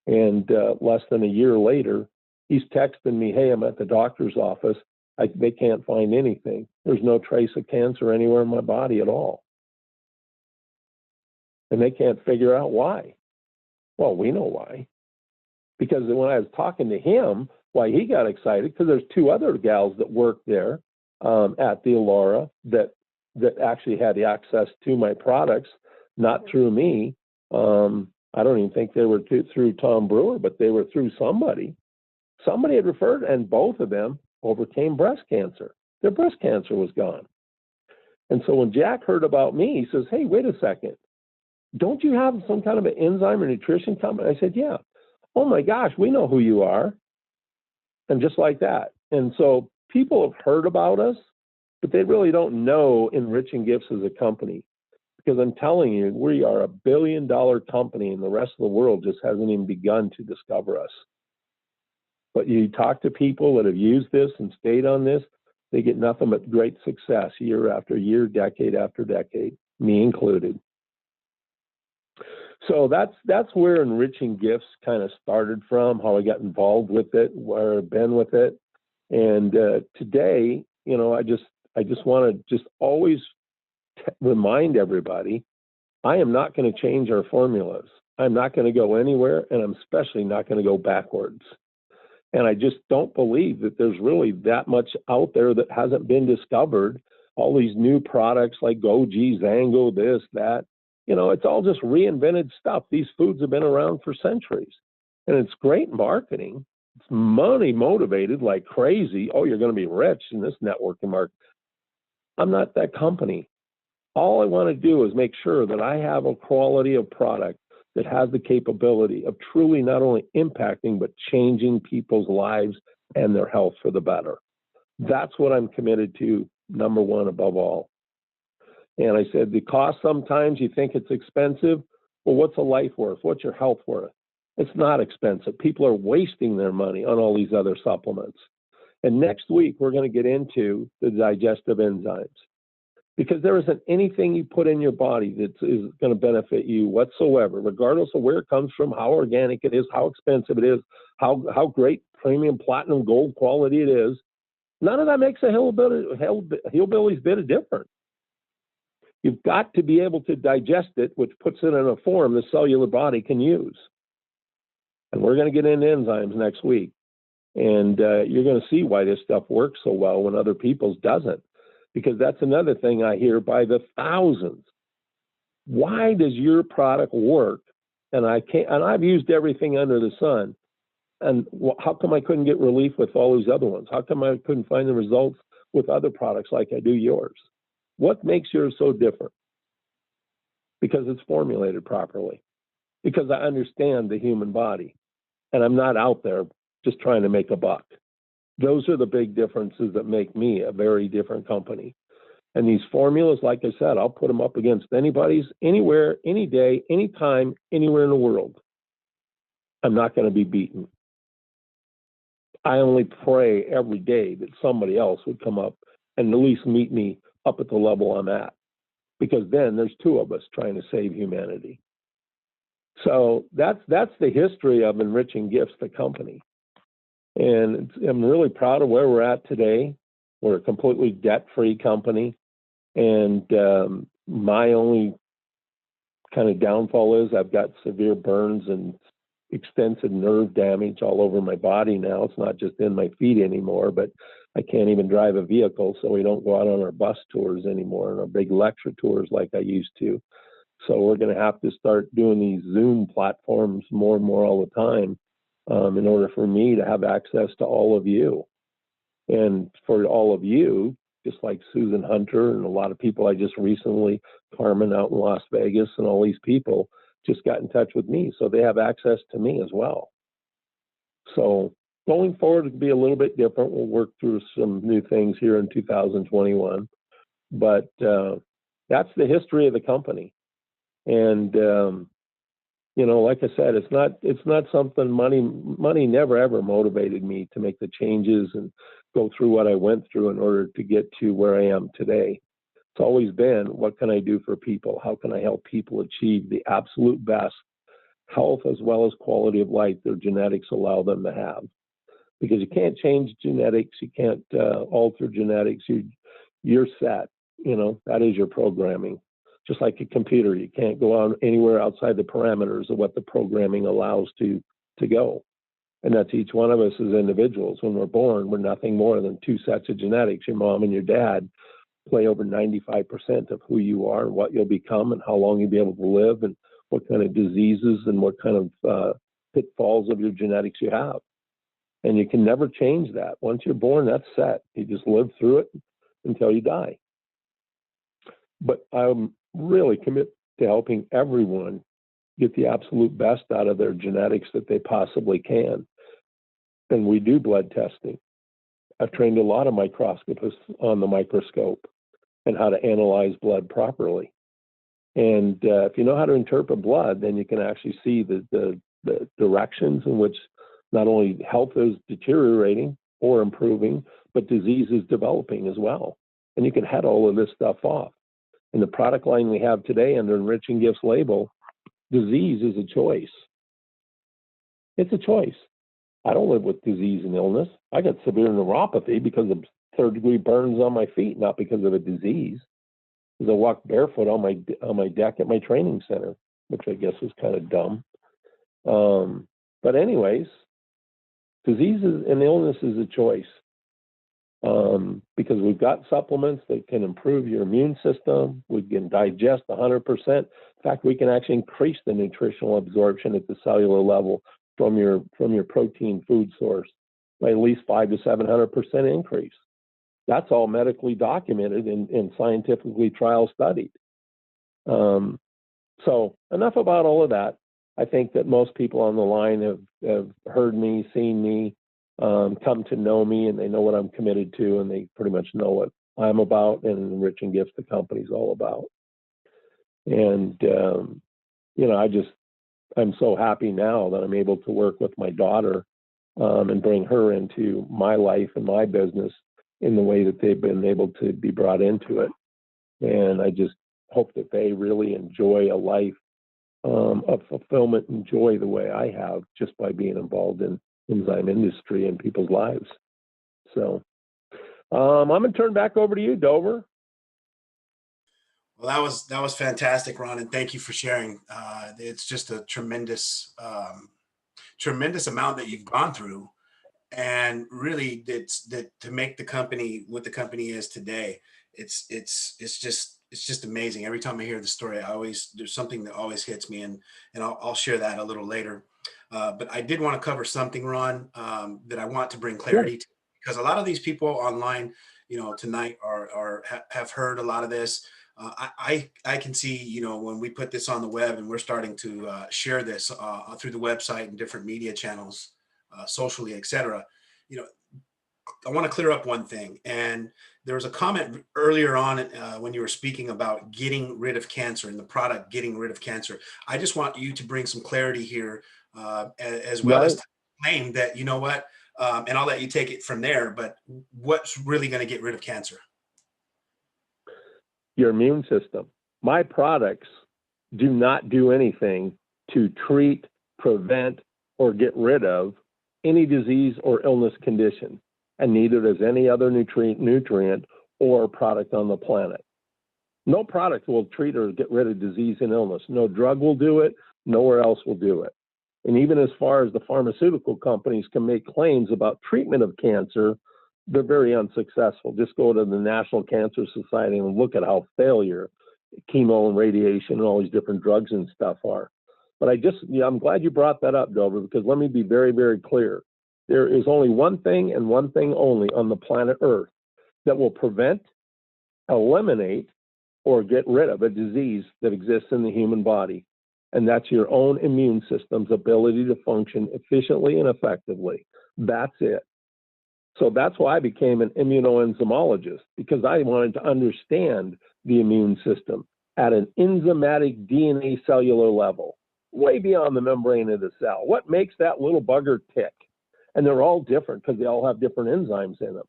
And less than a year later, he's texting me, hey, I'm at the doctor's office. They can't find anything. There's no trace of cancer anywhere in my body at all. And they can't figure out why. Well, we know why. Because when I was talking to him, why he got excited, because there's two other gals that worked there at the Alara that actually had access to my products, not through me. I don't even think they were through Tom Brewer, but they were through somebody. Somebody had referred, and both of them overcame breast cancer. Their breast cancer was gone. And so when Jack heard about me, he says, hey, wait a second. Don't you have some kind of an enzyme or nutrition company? I said, yeah. Oh my gosh, we know who you are. And just like that. And so people have heard about us, but they really don't know Enriching Gifts as a company. because I'm telling you, we are a $1 billion company and the rest of the world just hasn't even begun to discover us. But you talk to people that have used this and stayed on this, they get nothing but great success year after year, decade after decade, me included. So that's where Enriching Gifts kind of started from, how I got involved with it, where I've been with it. And today, you know, I just want to just always remind everybody, I am not going to change our formulas. I'm not going to go anywhere, and I'm especially not going to go backwards. And I just don't believe that there's really that much out there that hasn't been discovered. All these new products like Goji, Zango, this, that, you know, it's all just reinvented stuff. These foods have been around for centuries, and it's great marketing. It's money motivated like crazy. Oh, you're going to be rich in this networking market. I'm not that company. All I want to do is make sure that I have a quality of product that has the capability of truly not only impacting, but changing people's lives and their health for the better. That's what I'm committed to, number one, above all. And I said, the cost, sometimes you think it's expensive. Well, what's a life worth? What's your health worth? It's not expensive. People are wasting their money on all these other supplements. And next week, we're going to get into the digestive enzymes, because there isn't anything you put in your body that is going to benefit you whatsoever, regardless of where it comes from, how organic it is, how expensive it is, how great premium platinum gold quality it is. None of that makes a hillbilly's bit of difference. You've got to be able to digest it, which puts it in a form the cellular body can use. And we're going to get into enzymes next week. And you're going to see why this stuff works so well when other people's doesn't. Because that's another thing I hear by the thousands. Why does your product work? And I've used everything under the sun. And how come I couldn't get relief with all these other ones? How come I couldn't find the results with other products like I do yours? What makes yours so different? Because it's formulated properly. Because I understand the human body. And I'm not out there just trying to make a buck. Those are the big differences that make me a very different company. And these formulas, like I said, I'll put them up against anybody's, anywhere, any day, anytime, anywhere in the world. I'm not going to be beaten. I only pray every day that somebody else would come up and at least meet me up at the level I'm at. Because then there's two of us trying to save humanity. So that's the history of Enriching Gifts, the company. And I'm really proud of where we're at today. We're a completely debt-free company. And my only kind of downfall is I've got severe burns and extensive nerve damage all over my body now. It's not just in my feet anymore, but I can't even drive a vehicle, so we don't go out on our bus tours anymore and our big lecture tours like I used to. So we're going to have to start doing these Zoom platforms more and more all the time in order for me to have access to all of you. And for all of you, just like Susan Hunter and a lot of people I just recently, Carmen out in Las Vegas and all these people just got in touch with me. So they have access to me as well. So going forward, it'll be a little bit different. We'll work through some new things here in 2021. But that's the history of the company. And, you know, like I said, it's not something money never, ever motivated me to make the changes and go through what I went through in order to get to where I am today. It's always been, what can I do for people? How can I help people achieve the absolute best health as well as quality of life their genetics allow them to have? Because you can't change genetics. You can't alter genetics. You're set. You know, that is your programming. Just like a computer, you can't go on anywhere outside the parameters of what the programming allows to go. And that's each one of us as individuals. When we're born, we're nothing more than two sets of genetics. Your mom and your dad play over 95% of who you are and what you'll become and how long you'll be able to live and what kind of diseases and what kind of pitfalls of your genetics you have. And you can never change that. Once you're born, that's set. You just live through it until you die. But I'm really committed to helping everyone get the absolute best out of their genetics that they possibly can. And we do blood testing. I've trained a lot of microscopists on the microscope and how to analyze blood properly. And if you know how to interpret blood, then you can actually see the directions in which not only health is deteriorating or improving, but disease is developing as well. And you can head all of this stuff off. In the product line we have today under Enriching Gifts label, disease is a choice. It's a choice. I don't live with disease and illness. I got severe neuropathy because of third-degree burns on my feet, not because of a disease. Because I walk barefoot on my deck at my training center, which I guess is kind of dumb. But anyways, diseases and illness is a choice. Because we've got supplements that can improve your immune system. We can digest 100%. In fact, we can actually increase the nutritional absorption at the cellular level from your protein food source by at least 500 to 700% increase. That's all medically documented and scientifically trial studied. So enough about all of that. I think that most people on the line have heard me, seen me, come to know me, and they know what I'm committed to, and they pretty much know what I'm about and Enriching Gifts, the company's all about. And, I'm so happy now that I'm able to work with my daughter and bring her into my life and my business in the way that they've been able to be brought into it. And I just hope that they really enjoy a life of fulfillment and joy the way I have just by being involved in enzyme industry and people's lives. So I'm going to turn back over to you, Dover. Well, that was fantastic, Ron, and thank you for sharing. It's just a tremendous amount that you've gone through, and really, that to make the company what the company is today. It's just amazing. Every time I hear the story, there's something that always hits me, and I'll share that a little later. But I did want to cover something, Ron, that I want to bring clarity to, because a lot of these people online, tonight have heard a lot of this. I can see, when we put this on the web and we're starting to share this through the website and different media channels, socially, etc. I want to clear up one thing. And there was a comment earlier on when you were speaking about getting rid of cancer and the product getting rid of cancer. I just want you to bring some clarity here, as well as to claim that, and I'll let you take it from there, but what's really going to get rid of cancer? Your immune system. My products do not do anything to treat, prevent, or get rid of any disease or illness condition, and neither does any other nutrient or product on the planet. No product will treat or get rid of disease and illness. No drug will do it. Nowhere else will do it. And even as far as the pharmaceutical companies can make claims about treatment of cancer, they're very unsuccessful. Just go to the National Cancer Society and look at how failure chemo and radiation and all these different drugs and stuff are. But I'm glad you brought that up, Dover, because let me be very, very clear. There is only one thing and one thing only on the planet Earth that will prevent, eliminate, or get rid of a disease that exists in the human body. And that's your own immune system's ability to function efficiently and effectively. That's it. So that's why I became an immunoenzymologist, because I wanted to understand the immune system at an enzymatic DNA cellular level, way beyond the membrane of the cell. What makes that little bugger tick? And they're all different because they all have different enzymes in them.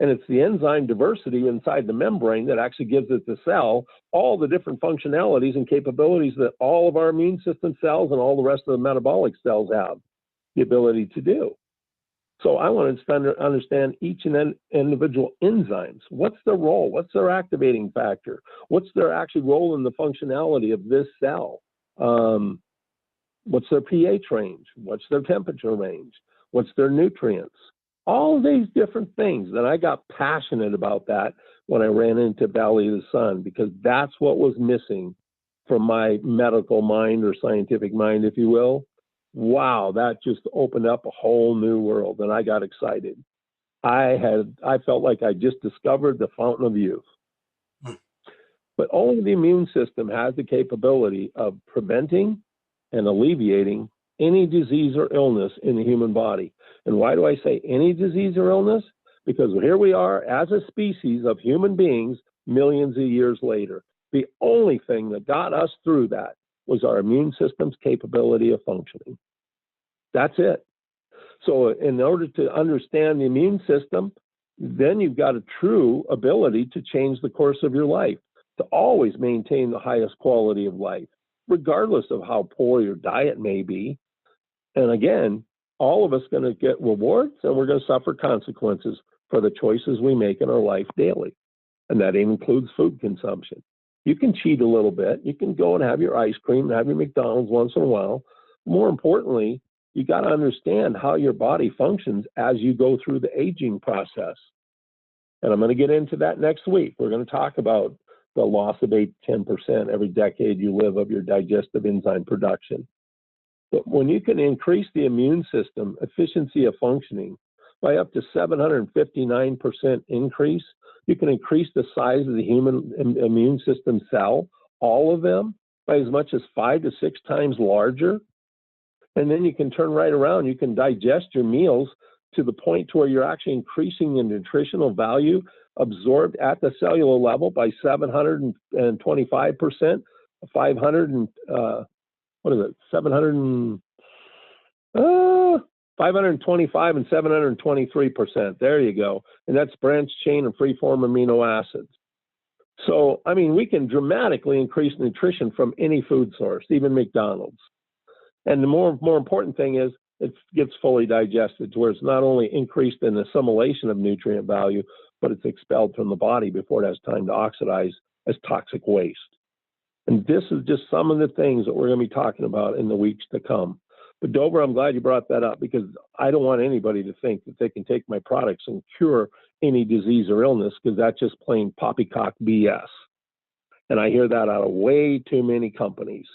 And it's the enzyme diversity inside the membrane that actually gives it the cell all the different functionalities and capabilities that all of our immune system cells and all the rest of the metabolic cells have the ability to do. So I wanted to understand each and individual enzymes. What's their role? What's their activating factor? What's their actual role in the functionality of this cell? What's their pH range? What's their temperature range? What's their nutrients? All these different things. And I got passionate about that when I ran into Valley of the Sun, because that's what was missing from my medical mind, or scientific mind, if you will. Wow, that just opened up a whole new world, and I got excited. I felt like I just discovered the fountain of youth. But only the immune system has the capability of preventing and alleviating any disease or illness in the human body. And why do I say any disease or illness? Because here we are as a species of human beings millions of years later. The only thing that got us through that was our immune system's capability of functioning. That's it. So in order to understand the immune system, then you've got a true ability to change the course of your life, to always maintain the highest quality of life, regardless of how poor your diet may be. And again, all of us going to get rewards, and we're going to suffer consequences for the choices we make in our life daily. And that includes food consumption. You can cheat a little bit. You can go and have your ice cream and have your McDonald's once in a while. More importantly, you got to understand how your body functions as you go through the aging process. And I'm going to get into that next week. We're going to talk about the loss of 8-10% every decade you live of your digestive enzyme production. But when you can increase the immune system efficiency of functioning by up to 759% increase, you can increase the size of the human immune system cell, all of them, by as much as 5 to 6 times larger. And then you can turn right around. You can digest your meals to the point to where you're actually increasing the nutritional value absorbed at the cellular level by 725%, 525 and 723%. There you go. And that's branched chain and free-form amino acids. So, I mean, we can dramatically increase nutrition from any food source, even McDonald's. And the more important thing is it gets fully digested to where it's not only increased in assimilation of nutrient value, but it's expelled from the body before it has time to oxidize as toxic waste. And this is just some of the things that we're going to be talking about in the weeks to come. But Dover, I'm glad you brought that up, because I don't want anybody to think that they can take my products and cure any disease or illness, because that's just plain poppycock BS. And I hear that out of way too many companies,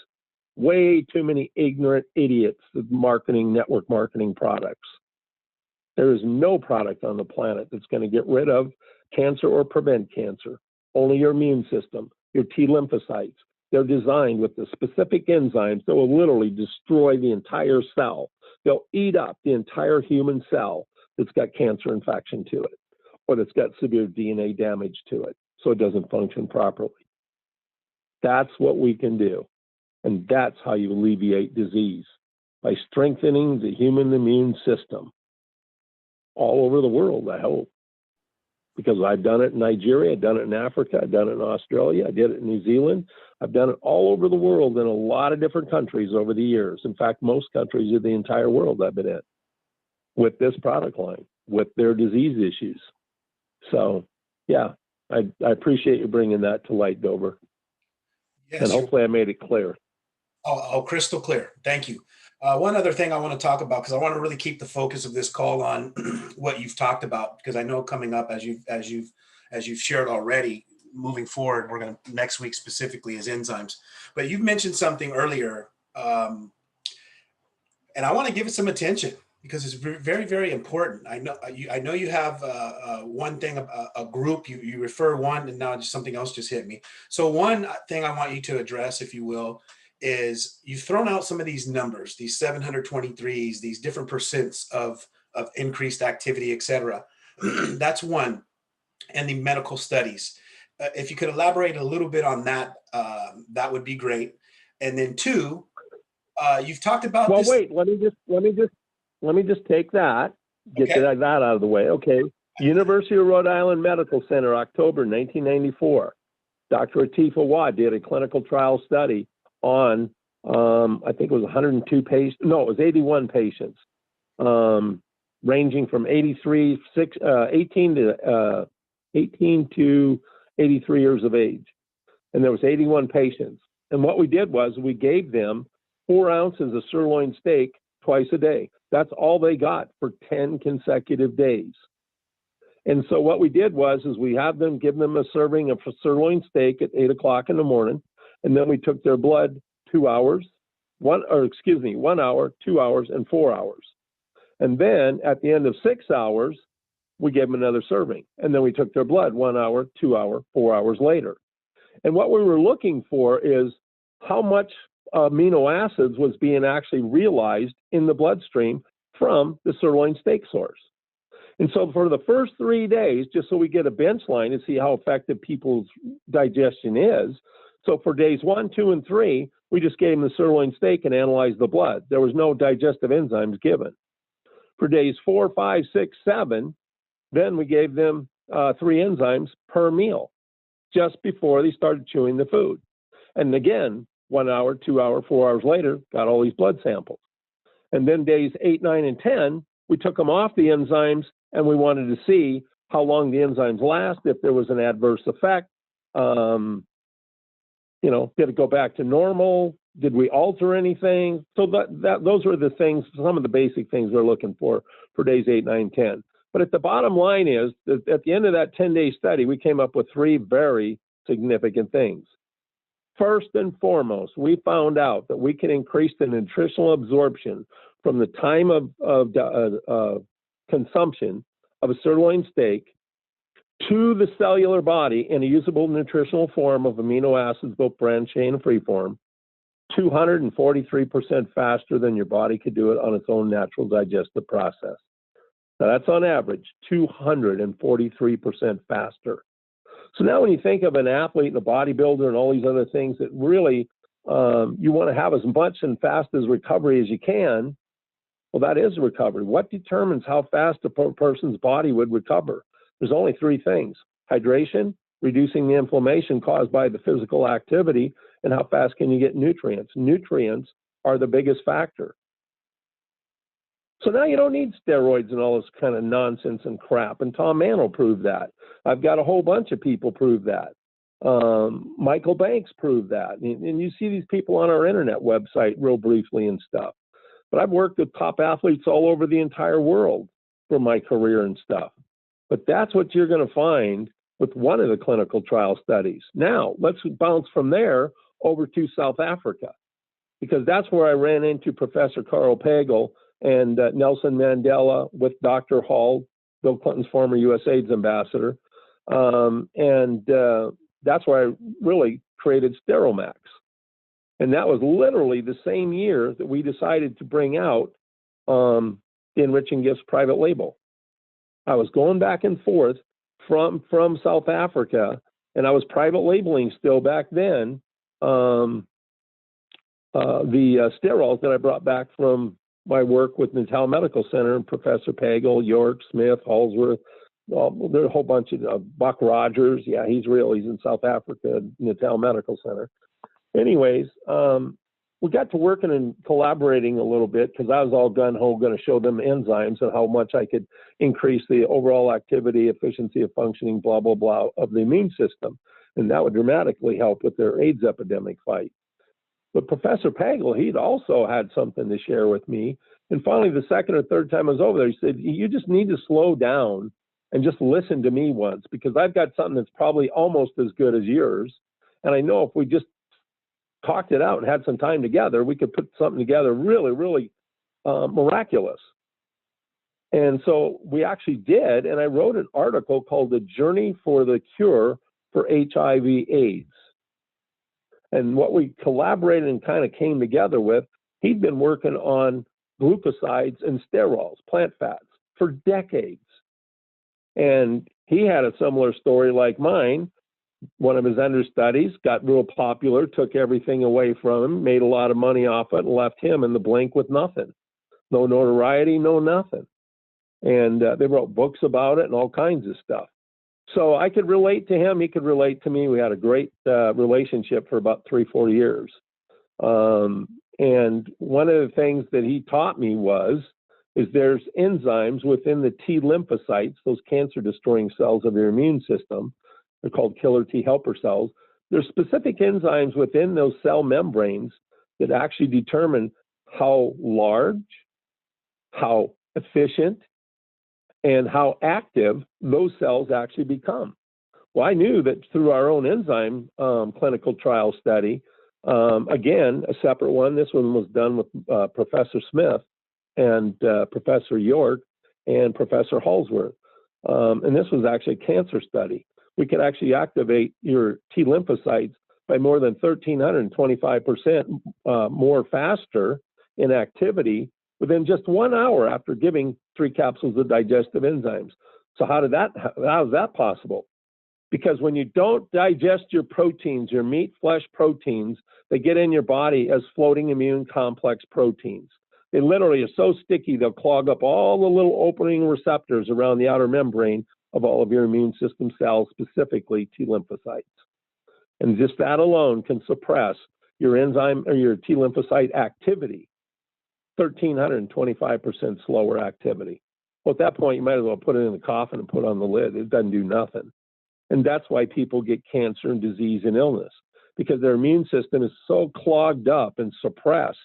way too many ignorant idiots with network marketing products. There is no product on the planet that's going to get rid of cancer or prevent cancer. Only your immune system, your T lymphocytes. They're designed with the specific enzymes that will literally destroy the entire cell. They'll eat up the entire human cell that's got cancer infection to it, or that's got severe DNA damage to it, so it doesn't function properly. That's what we can do. And that's how you alleviate disease, by strengthening the human immune system all over the world, I hope. Because I've done it in Nigeria, I've done it in Africa, I've done it in Australia, I did it in New Zealand. I've done it all over the world in a lot of different countries over the years. In fact, most countries of the entire world I've been in with this product line, with their disease issues. So, yeah, I appreciate you bringing that to light, Dover. Yes, and hopefully I made it clear. Oh, crystal clear. Thank you. One other thing I want to talk about, because I want to really keep the focus of this call on what you've talked about, because I know coming up, as you've shared already, moving forward, we're going to next week specifically is enzymes. But you've mentioned something earlier, and I want to give it some attention because it's very, very important. I know you have one thing, a group you refer one, and now just something else just hit me. So one thing I want you to address, if you will, is you've thrown out some of these numbers, these 723s, these different percents of increased activity, et cetera. That's one. And the medical studies. If you could elaborate a little bit on that, that would be great. And then two, you've talked about well, this. Wait, let me just take that, get that out of the way. Okay. University of Rhode Island Medical Center, October 1994. Dr. Atifa Wad did a clinical trial study on, I think it was 102 patients. No, it was 81 patients, ranging from 18 to 83 years of age. And there was 81 patients. And what we did was we gave them 4 ounces of sirloin steak twice a day. That's all they got for 10 consecutive days. And so what we did was we have them give them a serving of sirloin steak at 8 o'clock in the morning. And then we took their blood 2 hours, 1 hour, 2 hours, and 4 hours. And then at the end of 6 hours, we gave them another serving. And then we took their blood 1 hour, 2 hour, 4 hours later. And what we were looking for is how much amino acids was being actually realized in the bloodstream from the sirloin steak source. And so for the first 3 days, just so we get a bench line and see how effective people's digestion is, So for days 1, 2, and 3, we just gave them the sirloin steak and analyzed the blood. There was no digestive enzymes given. For days 4, 5, 6, 7, then we gave them 3 enzymes per meal just before they started chewing the food. And again, 1 hour, 2 hour, 4 hours later, got all these blood samples. And then days 8, 9, and 10, we took them off the enzymes and we wanted to see how long the enzymes last, if there was an adverse effect. Did it go back to normal? Did we alter anything? So those are the things, some of the basic things we're looking for days 8, 9, 10. But at the bottom line is that at the end of that 10-day study, we came up with 3 very significant things. First and foremost, we found out that we can increase the nutritional absorption from the time of consumption of a sirloin steak to the cellular body in a usable nutritional form of amino acids, both branched chain and freeform, 243% faster than your body could do it on its own natural digestive process. Now that's on average, 243% faster. So now when you think of an athlete and a bodybuilder and all these other things that really you want to have as much and fast as recovery as you can, well, that is recovery. What determines how fast a person's body would recover? There's only 3 things: hydration, reducing the inflammation caused by the physical activity, and how fast can you get nutrients. Nutrients are the biggest factor. So now you don't need steroids and all this kind of nonsense and crap. And Tom Mann proved that. I've got a whole bunch of people prove that. Michael Banks proved that. And you see these people on our internet website real briefly and stuff. But I've worked with top athletes all over the entire world for my career and stuff. But that's what you're going to find with one of the clinical trial studies. Now, let's bounce from there over to South Africa, because that's where I ran into Professor Carl Pagel and Nelson Mandela with Dr. Hall, Bill Clinton's former U.S. AIDS ambassador. That's where I really created Steromax. And that was literally the same year that we decided to bring out the Enriching Gifts private label. I was going back and forth from South Africa, and I was private labeling still back then the sterols that I brought back from my work with Natal Medical Center and Professor Pagel, York, Smith, Halsworth. There's a whole bunch of Buck Rogers. Yeah, he's real. He's in South Africa, Natal Medical Center. Anyways, we got to working and collaborating a little bit because I was all gun-ho going to show them enzymes and how much I could increase the overall activity, efficiency of functioning, blah, blah, blah, of the immune system. And that would dramatically help with their AIDS epidemic fight. But Professor Pagel, he'd also had something to share with me. And finally, the second or third time I was over there, he said, you just need to slow down and just listen to me once, because I've got something that's probably almost as good as yours. And I know if we just talked it out and had some time together, we could put something together really, really miraculous. And so we actually did, and I wrote an article called The Journey for the Cure for HIV/AIDS. And what we collaborated and kind of came together with, he'd been working on glucosides and sterols, plant fats, for decades. And he had a similar story like mine. One of his understudies got real popular, took everything away from him, made a lot of money off it, and left him in the blink with nothing. No notoriety, no nothing. And they wrote books about it and all kinds of stuff. So I could relate to him. He could relate to me. We had a great relationship for about 3-4 years. And one of the things that he taught me is there's enzymes within the T lymphocytes, those cancer-destroying cells of your immune system. They're called killer T helper cells. There's specific enzymes within those cell membranes that actually determine how large, how efficient, and how active those cells actually become. Well, I knew that through our own enzyme clinical trial study, again, a separate one. This one was done with Professor Smith and Professor York and Professor Halsworth. And this was actually a cancer study. We could actually activate your T lymphocytes by more than 1,325% more faster in activity within just 1 hour after giving 3 capsules of digestive enzymes. So how is that possible? Because when you don't digest your proteins, your meat, flesh proteins, they get in your body as floating immune complex proteins. They literally are so sticky, they'll clog up all the little opening receptors around the outer membrane of all of your immune system cells, specifically T lymphocytes. And just that alone can suppress your enzyme or your T lymphocyte activity, 1,325% slower activity. Well, at that point, you might as well put it in the coffin and put on the lid. It doesn't do nothing. And that's why people get cancer and disease and illness, because their immune system is so clogged up and suppressed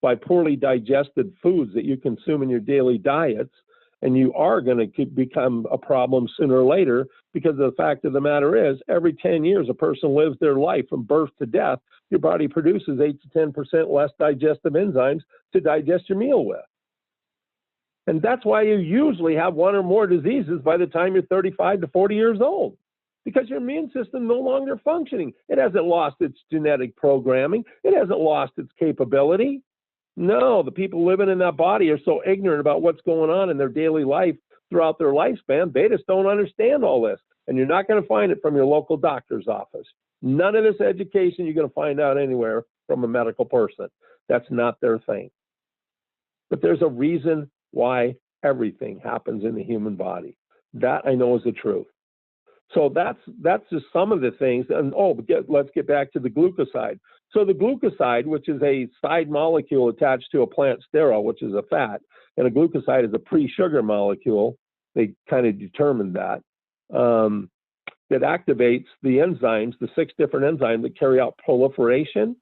by poorly digested foods that you consume in your daily diets. And you are going to become a problem sooner or later, because the fact of the matter is, every 10 years, a person lives their life from birth to death. Your body produces 8 to 10% less digestive enzymes to digest your meal with. And that's why you usually have one or more diseases by the time you're 35 to 40 years old, because your immune system no longer functioning. It hasn't lost its genetic programming. It hasn't lost its capability. No, the people living in that body are so ignorant about what's going on in their daily life throughout their lifespan. They just don't understand all this. And you're not going to find it from your local doctor's office. None of this education you're going to find out anywhere from a medical person. That's not their thing. But there's a reason why everything happens in the human body. That I know is the truth. So that's just some of the things. And let's get back to the glucoside. So the glucoside, which is a side molecule attached to a plant sterol, which is a fat, and a glucoside is a pre-sugar molecule. They kind of determined that. That activates the enzymes, the 6 different enzymes that carry out proliferation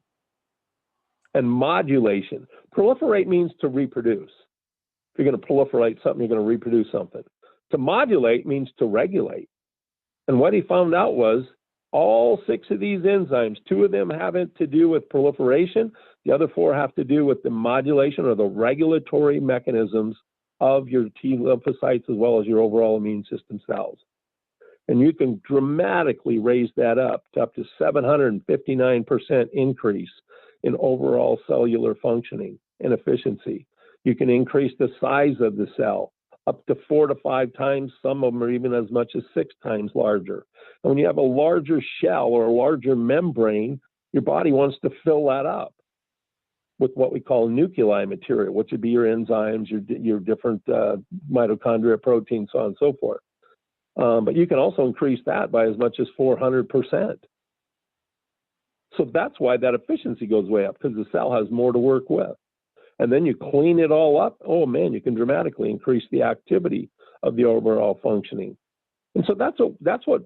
and modulation. Proliferate means to reproduce. If you're going to proliferate something, you're going to reproduce something. To modulate means to regulate. And what he found out was all 6 of these enzymes, 2 of them have to do with proliferation. The other 4 have to do with the modulation or the regulatory mechanisms of your T lymphocytes as well as your overall immune system cells. And you can dramatically raise that up to 759% increase in overall cellular functioning and efficiency. You can increase the size of the cell up to 4 to 5 times. Some of them are even as much as 6 times larger. And when you have a larger shell or a larger membrane, your body wants to fill that up with what we call nuclei material, which would be your enzymes, your different mitochondria, proteins, so on and so forth. But you can also increase that by as much as 400%. So that's why that efficiency goes way up, because the cell has more to work with. And then you clean it all up, oh man, you can dramatically increase the activity of the overall functioning. And so that's what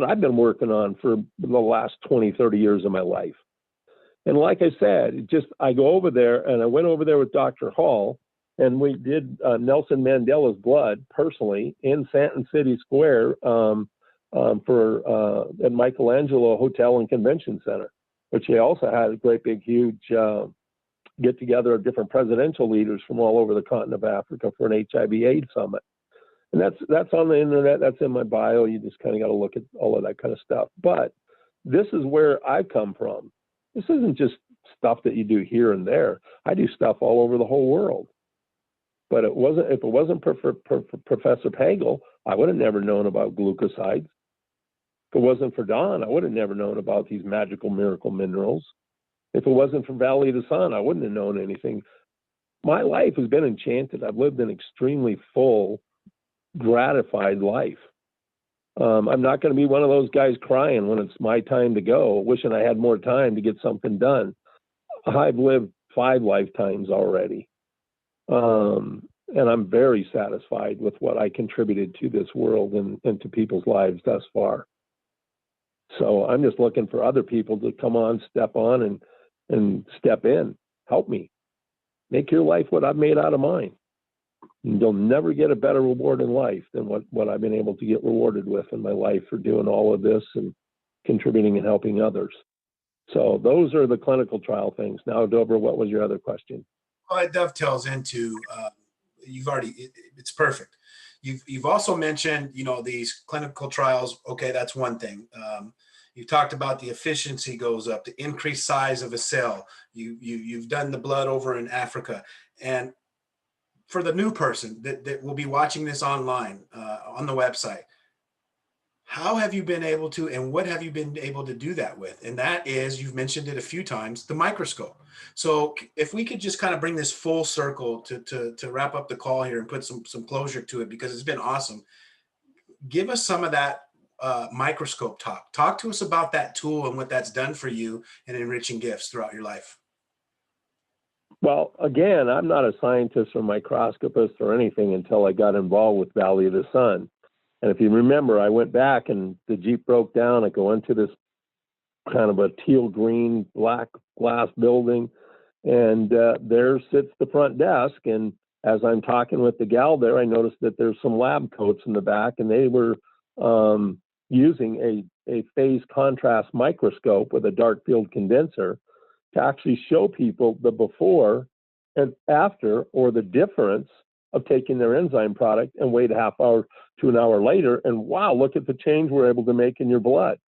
I've been working on for the last 20, 30 years of my life. And like I said, I go over there, and I went over there with Dr. Hall, and we did Nelson Mandela's blood personally in Santon City Square at Michelangelo Hotel and Convention Center, which they also had a great big huge get together of different presidential leaders from all over the continent of Africa for an HIV/AIDS summit. And that's on the internet. That's in my bio. You just kind of got to look at all of that kind of stuff. But this is where I come from. This isn't just stuff that you do here and there. I do stuff all over the whole world. But if it wasn't for Professor Pagel, I would have never known about glucosides. If it wasn't for Don, I would have never known about these magical miracle minerals. If it wasn't for Valley of the Sun, I wouldn't have known anything. My life has been enchanted. I've lived an extremely full, gratified life. I'm not going to be one of those guys crying when it's my time to go, wishing I had more time to get something done. I've lived 5 lifetimes already. And I'm very satisfied with what I contributed to this world and to people's lives thus far. So I'm just looking for other people to come on, step on, and step in, help me, make your life what I've made out of mine. And you'll never get a better reward in life than what I've been able to get rewarded with in my life for doing all of this and contributing and helping others. So those are the clinical trial things. Now, Dobra, what was your other question? Well, it dovetails into, it's perfect. You've also mentioned, these clinical trials. Okay, that's one thing. You talked about the efficiency goes up, the increased size of a cell. You've done the blood over in Africa. And for the new person that will be watching this online on the website, How have you been able to, and what have you been able to do that with? And that is, you've mentioned it a few times, the microscope. So if we could just kind of bring this full circle to wrap up the call here and put some closure to it, because it's been awesome. Give us some of that microscope talk. Talk to us about that tool and what that's done for you in enriching gifts throughout your life. Well, again, I'm not a scientist or microscopist or anything until I got involved with Valley of the Sun. And if you remember, I went back and the Jeep broke down. I go into this kind of a teal green black glass building, and there sits the front desk. And as I'm talking with the gal there, I noticed that there's some lab coats in the back, and they were using a phase contrast microscope with a dark field condenser to actually show people the before and after, or the difference of taking their enzyme product and wait a half hour to an hour later. And wow, look at the change we're able to make in your blood.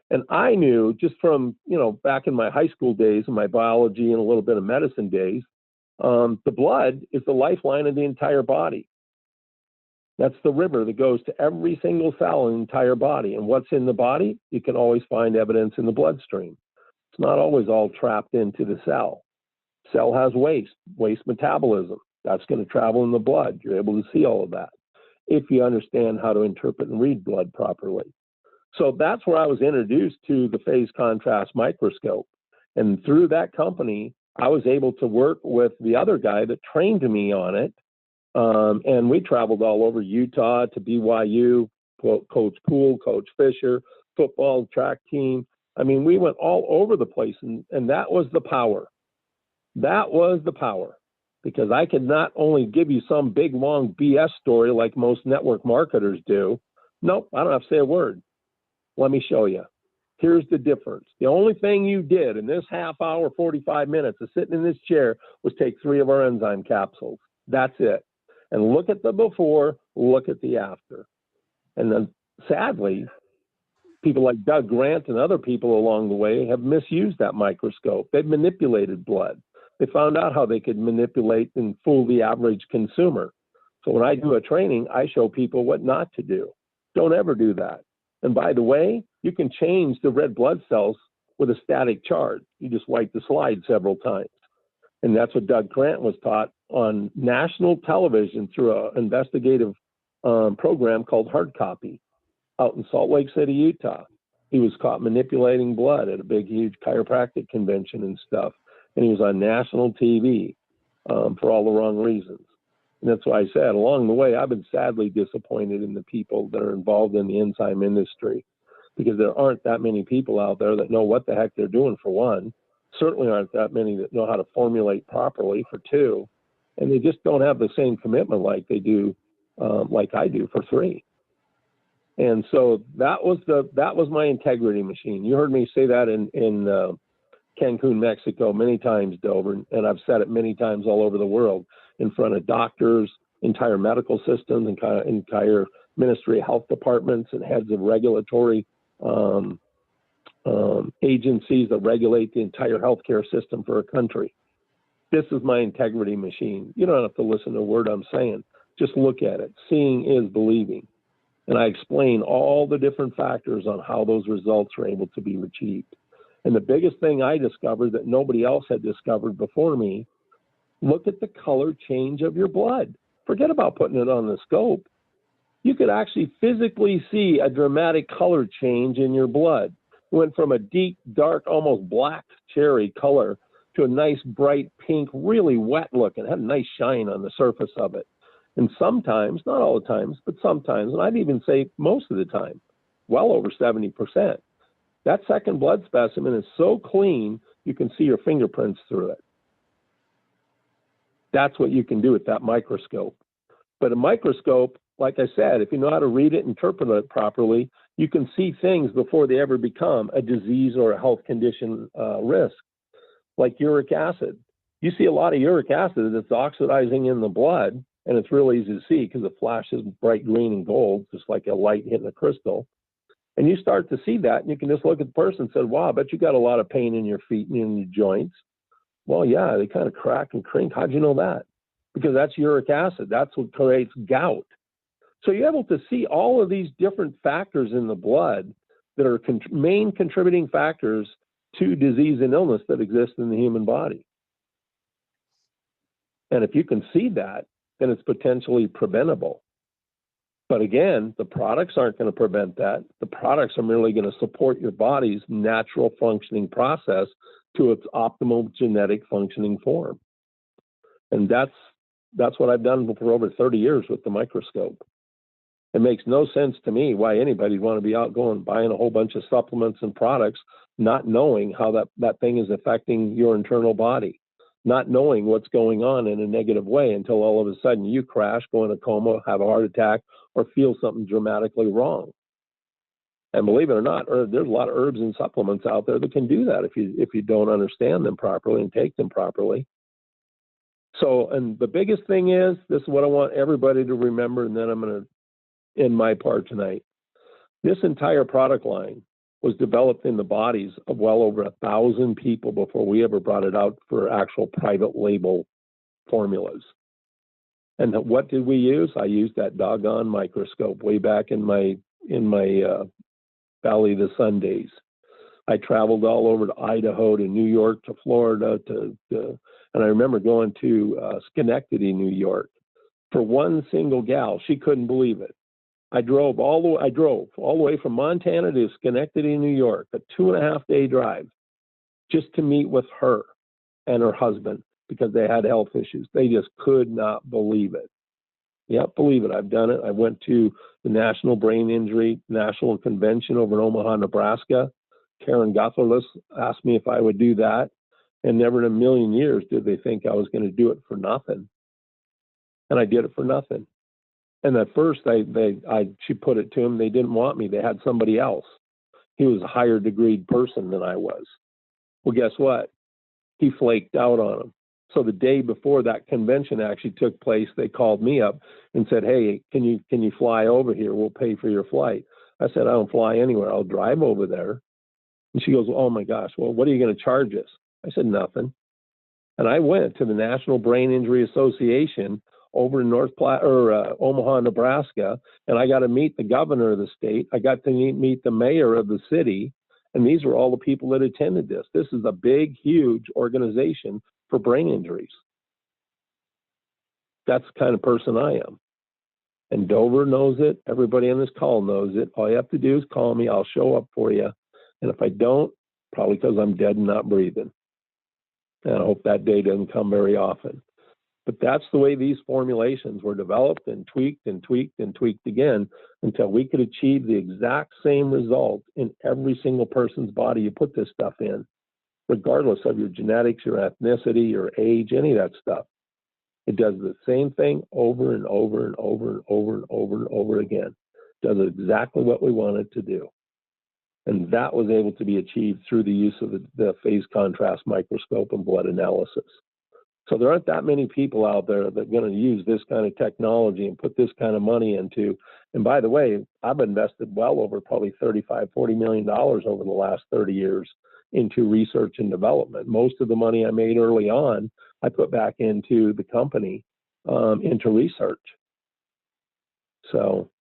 And I knew just from, back in my high school days and my biology and a little bit of medicine days, the blood is the lifeline of the entire body. That's the river that goes to every single cell in the entire body. And what's in the body, you can always find evidence in the bloodstream. It's not always all trapped into the cell. Cell has waste metabolism. That's going to travel in the blood. You're able to see all of that if you understand how to interpret and read blood properly. So that's where I was introduced to the phase contrast microscope. And through that company, I was able to work with the other guy that trained me on it. And we traveled all over Utah to BYU, Coach Poole, Coach Fisher, football, track team. I mean, we went all over the place, and that was the power. That was the power, because I could not only give you some big, long BS story like most network marketers do. Nope, I don't have to say a word. Let me show you. Here's the difference. The only thing you did in this half hour, 45 minutes of sitting in this chair was take 3 of our enzyme capsules. That's it. And look at the before, look at the after. And then sadly, people like Doug Grant and other people along the way have misused that microscope. They've manipulated blood. They found out how they could manipulate and fool the average consumer. So when I do a training, I show people what not to do. Don't ever do that. And by the way, you can change the red blood cells with a static charge. You just wipe the slide several times. And that's what Doug Grant was taught on national television through an investigative program called Hard Copy out in Salt Lake City, Utah. He was caught manipulating blood at a big, huge chiropractic convention and stuff. And he was on national TV for all the wrong reasons. And that's why I said along the way, I've been sadly disappointed in the people that are involved in the enzyme industry, because there aren't that many people out there that know what the heck they're doing, for one. Certainly aren't that many that know how to formulate properly, for two. And they just don't have the same commitment like they do, like I do, for three. And so that was my integrity machine. You heard me say that in Cancun, Mexico, many times, Dover, and I've said it many times all over the world in front of doctors, entire medical systems, and entire Ministry of Health departments and heads of regulatory agencies that regulate the entire healthcare system for a country. This is my integrity machine. You don't have to listen to a word I'm saying. Just look at it. Seeing is believing. And I explain all the different factors on how those results are able to be achieved. And the biggest thing I discovered that nobody else had discovered before me, look at the color change of your blood. Forget about putting it on the scope. You could actually physically see a dramatic color change in your blood. It went from a deep, dark, almost black cherry color to a nice, bright pink, really wet look. It had a nice shine on the surface of it. And sometimes, not all the times, but sometimes, and I'd even say most of the time, well over 70%. That second blood specimen is so clean, you can see your fingerprints through it. That's what you can do with that microscope. But a microscope, like I said, if you know how to read it, interpret it properly, you can see things before they ever become a disease or a health condition risk, like uric acid. You see a lot of uric acid that's oxidizing in the blood, and it's real easy to see because it flashes bright green and gold, just like a light hitting a crystal. And you start to see that, and you can just look at the person and say, wow, I bet you got a lot of pain in your feet and in your joints. Well, yeah, they kind of crack and crink. How'd you know that? Because that's uric acid. That's what creates gout. So you're able to see all of these different factors in the blood that are main contributing factors to disease and illness that exist in the human body. And if you can see that, then it's potentially preventable. But again, the products aren't going to prevent that. The products are merely going to support your body's natural functioning process to its optimal genetic functioning form. And that's what I've done for over 30 years with the microscope. It makes no sense to me why anybody'd want to be out going buying a whole bunch of supplements and products, not knowing how that thing is affecting your internal body, not knowing what's going on in a negative way until all of a sudden you crash, go in a coma, have a heart attack, or feel something dramatically wrong. And believe it or not, there's a lot of herbs and supplements out there that can do that if you don't understand them properly and take them properly. So, and the biggest thing is, this is what I want everybody to remember, and then I'm going to end my part tonight. This entire product line was developed in the bodies of well over 1,000 people before we ever brought it out for actual private label formulas. And what did we use? I used that doggone microscope way back in my Valley of the Sun days. I traveled all over to Idaho, to New York, to Florida, and I remember going to Schenectady, New York, for one single gal. She couldn't believe it. I drove all the way from Montana to Schenectady, New York, a 2.5-day drive, just to meet with her and her husband because they had health issues. They just could not believe it. Yep, believe it. I've done it. I went to the National Brain Injury National Convention over in Omaha, Nebraska. Karen Gutherless asked me if I would do that, and never in a million years did they think I was going to do it for nothing. And I did it for nothing. And at first, she put it to them, they didn't want me. They had somebody else. He was a higher degreed person than I was. Well, guess what? He flaked out on them. So the day before that convention actually took place, they called me up and said, "Hey, can you fly over here? We'll pay for your flight." I said, "I don't fly anywhere. I'll drive over there." And she goes, "Oh my gosh, well, what are you going to charge us?" I said, "Nothing." And I went to the National Brain Injury Association over in Omaha, Nebraska, and I got to meet the governor of the state. I got to meet the mayor of the city, and these were all the people that attended this. This is a big, huge organization for brain injuries. That's the kind of person I am. And Dover knows it. Everybody on this call knows it. All you have to do is call me. I'll show up for you. And if I don't, probably because I'm dead and not breathing. And I hope that day doesn't come very often. But that's the way these formulations were developed and tweaked and tweaked and tweaked again until we could achieve the exact same result in every single person's body you put this stuff in, regardless of your genetics, your ethnicity, your age, any of that stuff. It does the same thing over and over and over and over and over and over again. It does exactly what we want it to do. And that was able to be achieved through the use of the phase contrast microscope and blood analysis. So there aren't that many people out there that are going to use this kind of technology and put this kind of money into. And by the way, I've invested well over probably $35, $40 million over the last 30 years into research and development. Most of the money I made early on, I put back into the company, into research. So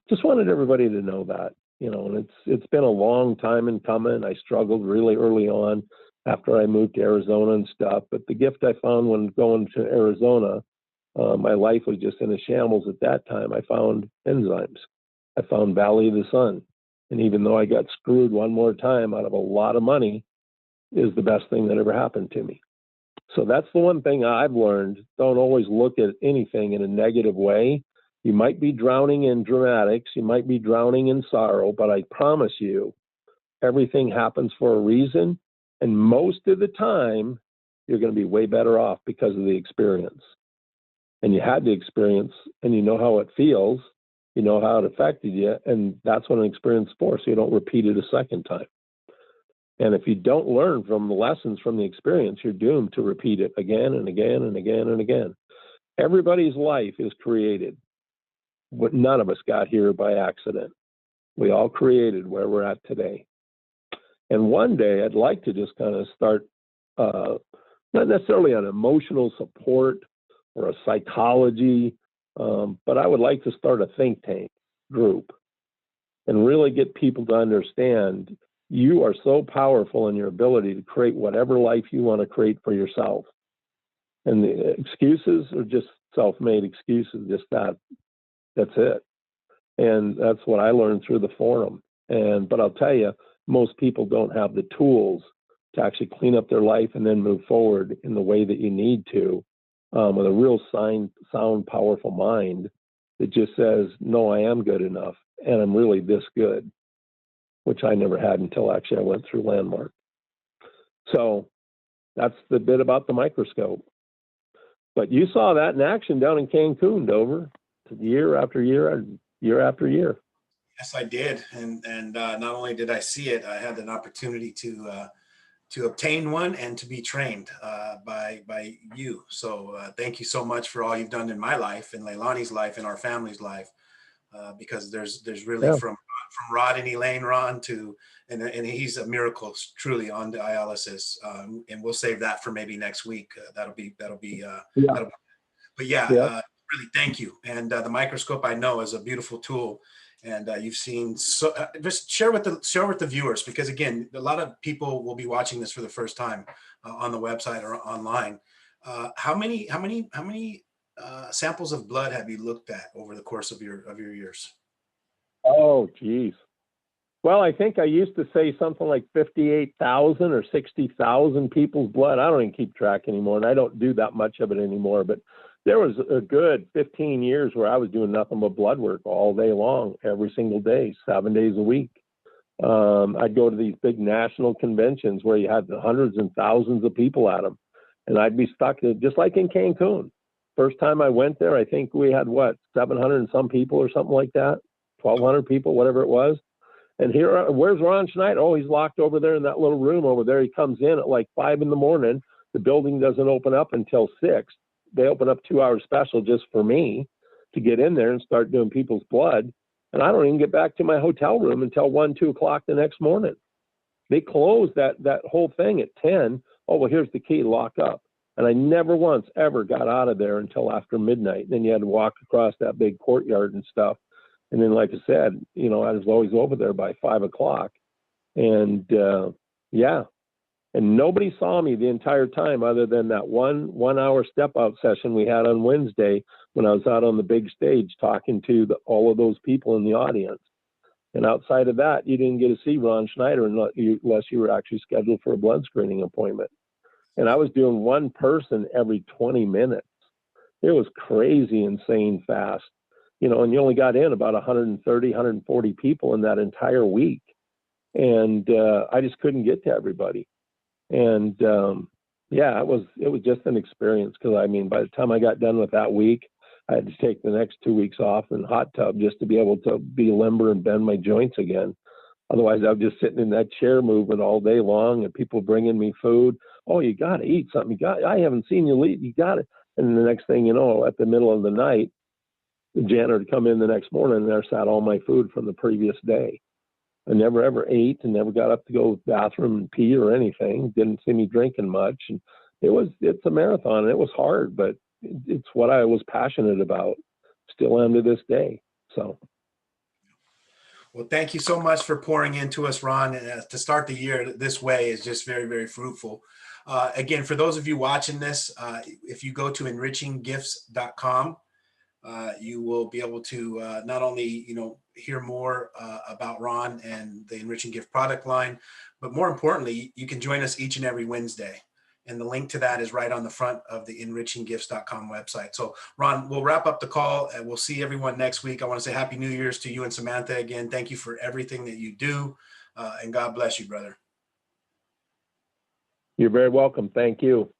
just wanted everybody to know that, and it's been a long time in coming. I struggled really early on after I moved to Arizona and stuff. But the gift I found when going to Arizona, my life was just in a shambles at that time. I found enzymes. I found Valley of the Sun. And even though I got screwed one more time out of a lot of money, is the best thing that ever happened to me. So that's the one thing I've learned. Don't always look at anything in a negative way. You might be drowning in dramatics. You might be drowning in sorrow, but I promise you, everything happens for a reason. And most of the time, you're going to be way better off because of the experience. And you had the experience, and you know how it feels. You know how it affected you, and that's what an experience is for, so you don't repeat it a second time. And if you don't learn from the lessons from the experience, you're doomed to repeat it again and again and again and again. Everybody's life is created, but none of us got here by accident. We all created where we're at today. And one day I'd like to just kind of start, not necessarily an emotional support or a psychology But I would like to start a think tank group and really get people to understand you are so powerful in your ability to create whatever life you want to create for yourself. And the excuses are just self-made excuses, just that's it. And that's what I learned through the forum. But I'll tell you, most people don't have the tools to actually clean up their life and then move forward in the way that you need to, with a real sound, powerful mind that just says, no, I am good enough and I'm really this good, which I never had until actually I went through Landmark. So that's the bit about the microscope. But you saw that in action down in Cancun, Dover, year after year, year after year. Yes, I did, and not only did I see it, I had an opportunity to obtain one and to be trained by you. So thank you so much for all you've done in my life, in Leilani's life, in our family's life, because there's really from Rod and Elaine, Ron, to and he's a miracle truly on dialysis, and we'll save that for maybe next week. That'll be but really thank you. And the microscope, I know, is a beautiful tool. And you've seen, so just share with the viewers, because again, a lot of people will be watching this for the first time on the website or online. How many samples of blood have you looked at over the course of your years? Oh, geez. Well, I think I used to say something like 58,000 or 60,000 people's blood. I don't even keep track anymore, and I don't do that much of it anymore. But there was a good 15 years where I was doing nothing but blood work all day long, every single day, 7 days a week. I'd go to these big national conventions where you had hundreds and thousands of people at them, and I'd be stuck just like in Cancun. First time I went there, I think we had 700 and some people or something like that, 1,200 people, whatever it was. And where's Ron Schneider? Oh, he's locked over there in that little room over there. He comes in at like 5 a.m. The building doesn't open up until 6. They open up 2 hours special just for me to get in there and start doing people's blood. And I don't even get back to my hotel room until 1, 2 o'clock the next morning. They close that whole thing at 10. Oh, well, here's the key, lock up. And I never once ever got out of there until after midnight. And then you had to walk across that big courtyard and stuff. And then, like I said, I was always over there by 5 o'clock. And and nobody saw me the entire time other than that 1 hour step out session we had on Wednesday when I was out on the big stage talking to all of those people in the audience. And outside of that, you didn't get to see Ron Schneider unless you were actually scheduled for a blood screening appointment. And I was doing one person every 20 minutes. It was crazy, insane fast. And you only got in about 130, 140 people in that entire week. And I just couldn't get to everybody. And it was just an experience, because by the time I got done with that week, I had to take the next 2 weeks off in hot tub just to be able to be limber and bend my joints again. Otherwise, I was just sitting in that chair moving all day long, and people bringing me food. Oh, you got to eat something. I haven't seen you eat. You got it. And the next thing you know, at the middle of the night, the janitor would come in the next morning, and there sat all my food from the previous day. I never ever ate and never got up to go to the bathroom and pee or anything. Didn't see me drinking much. And it's a marathon, and it was hard, but it's what I was passionate about. Still am to this day. So. Well, thank you so much for pouring into us, Ron. To start the year this way is just very, very fruitful. Again, for those of you watching this, if you go to enrichinggifts.com, you will be able to not only hear more about Ron and the Enriching Gift product line, but more importantly, you can join us each and every Wednesday. And the link to that is right on the front of the enrichinggifts.com website. So Ron, we'll wrap up the call and we'll see everyone next week. I want to say Happy New Year's to you and Samantha again. Thank you for everything that you do. And God bless you, brother. You're very welcome. Thank you.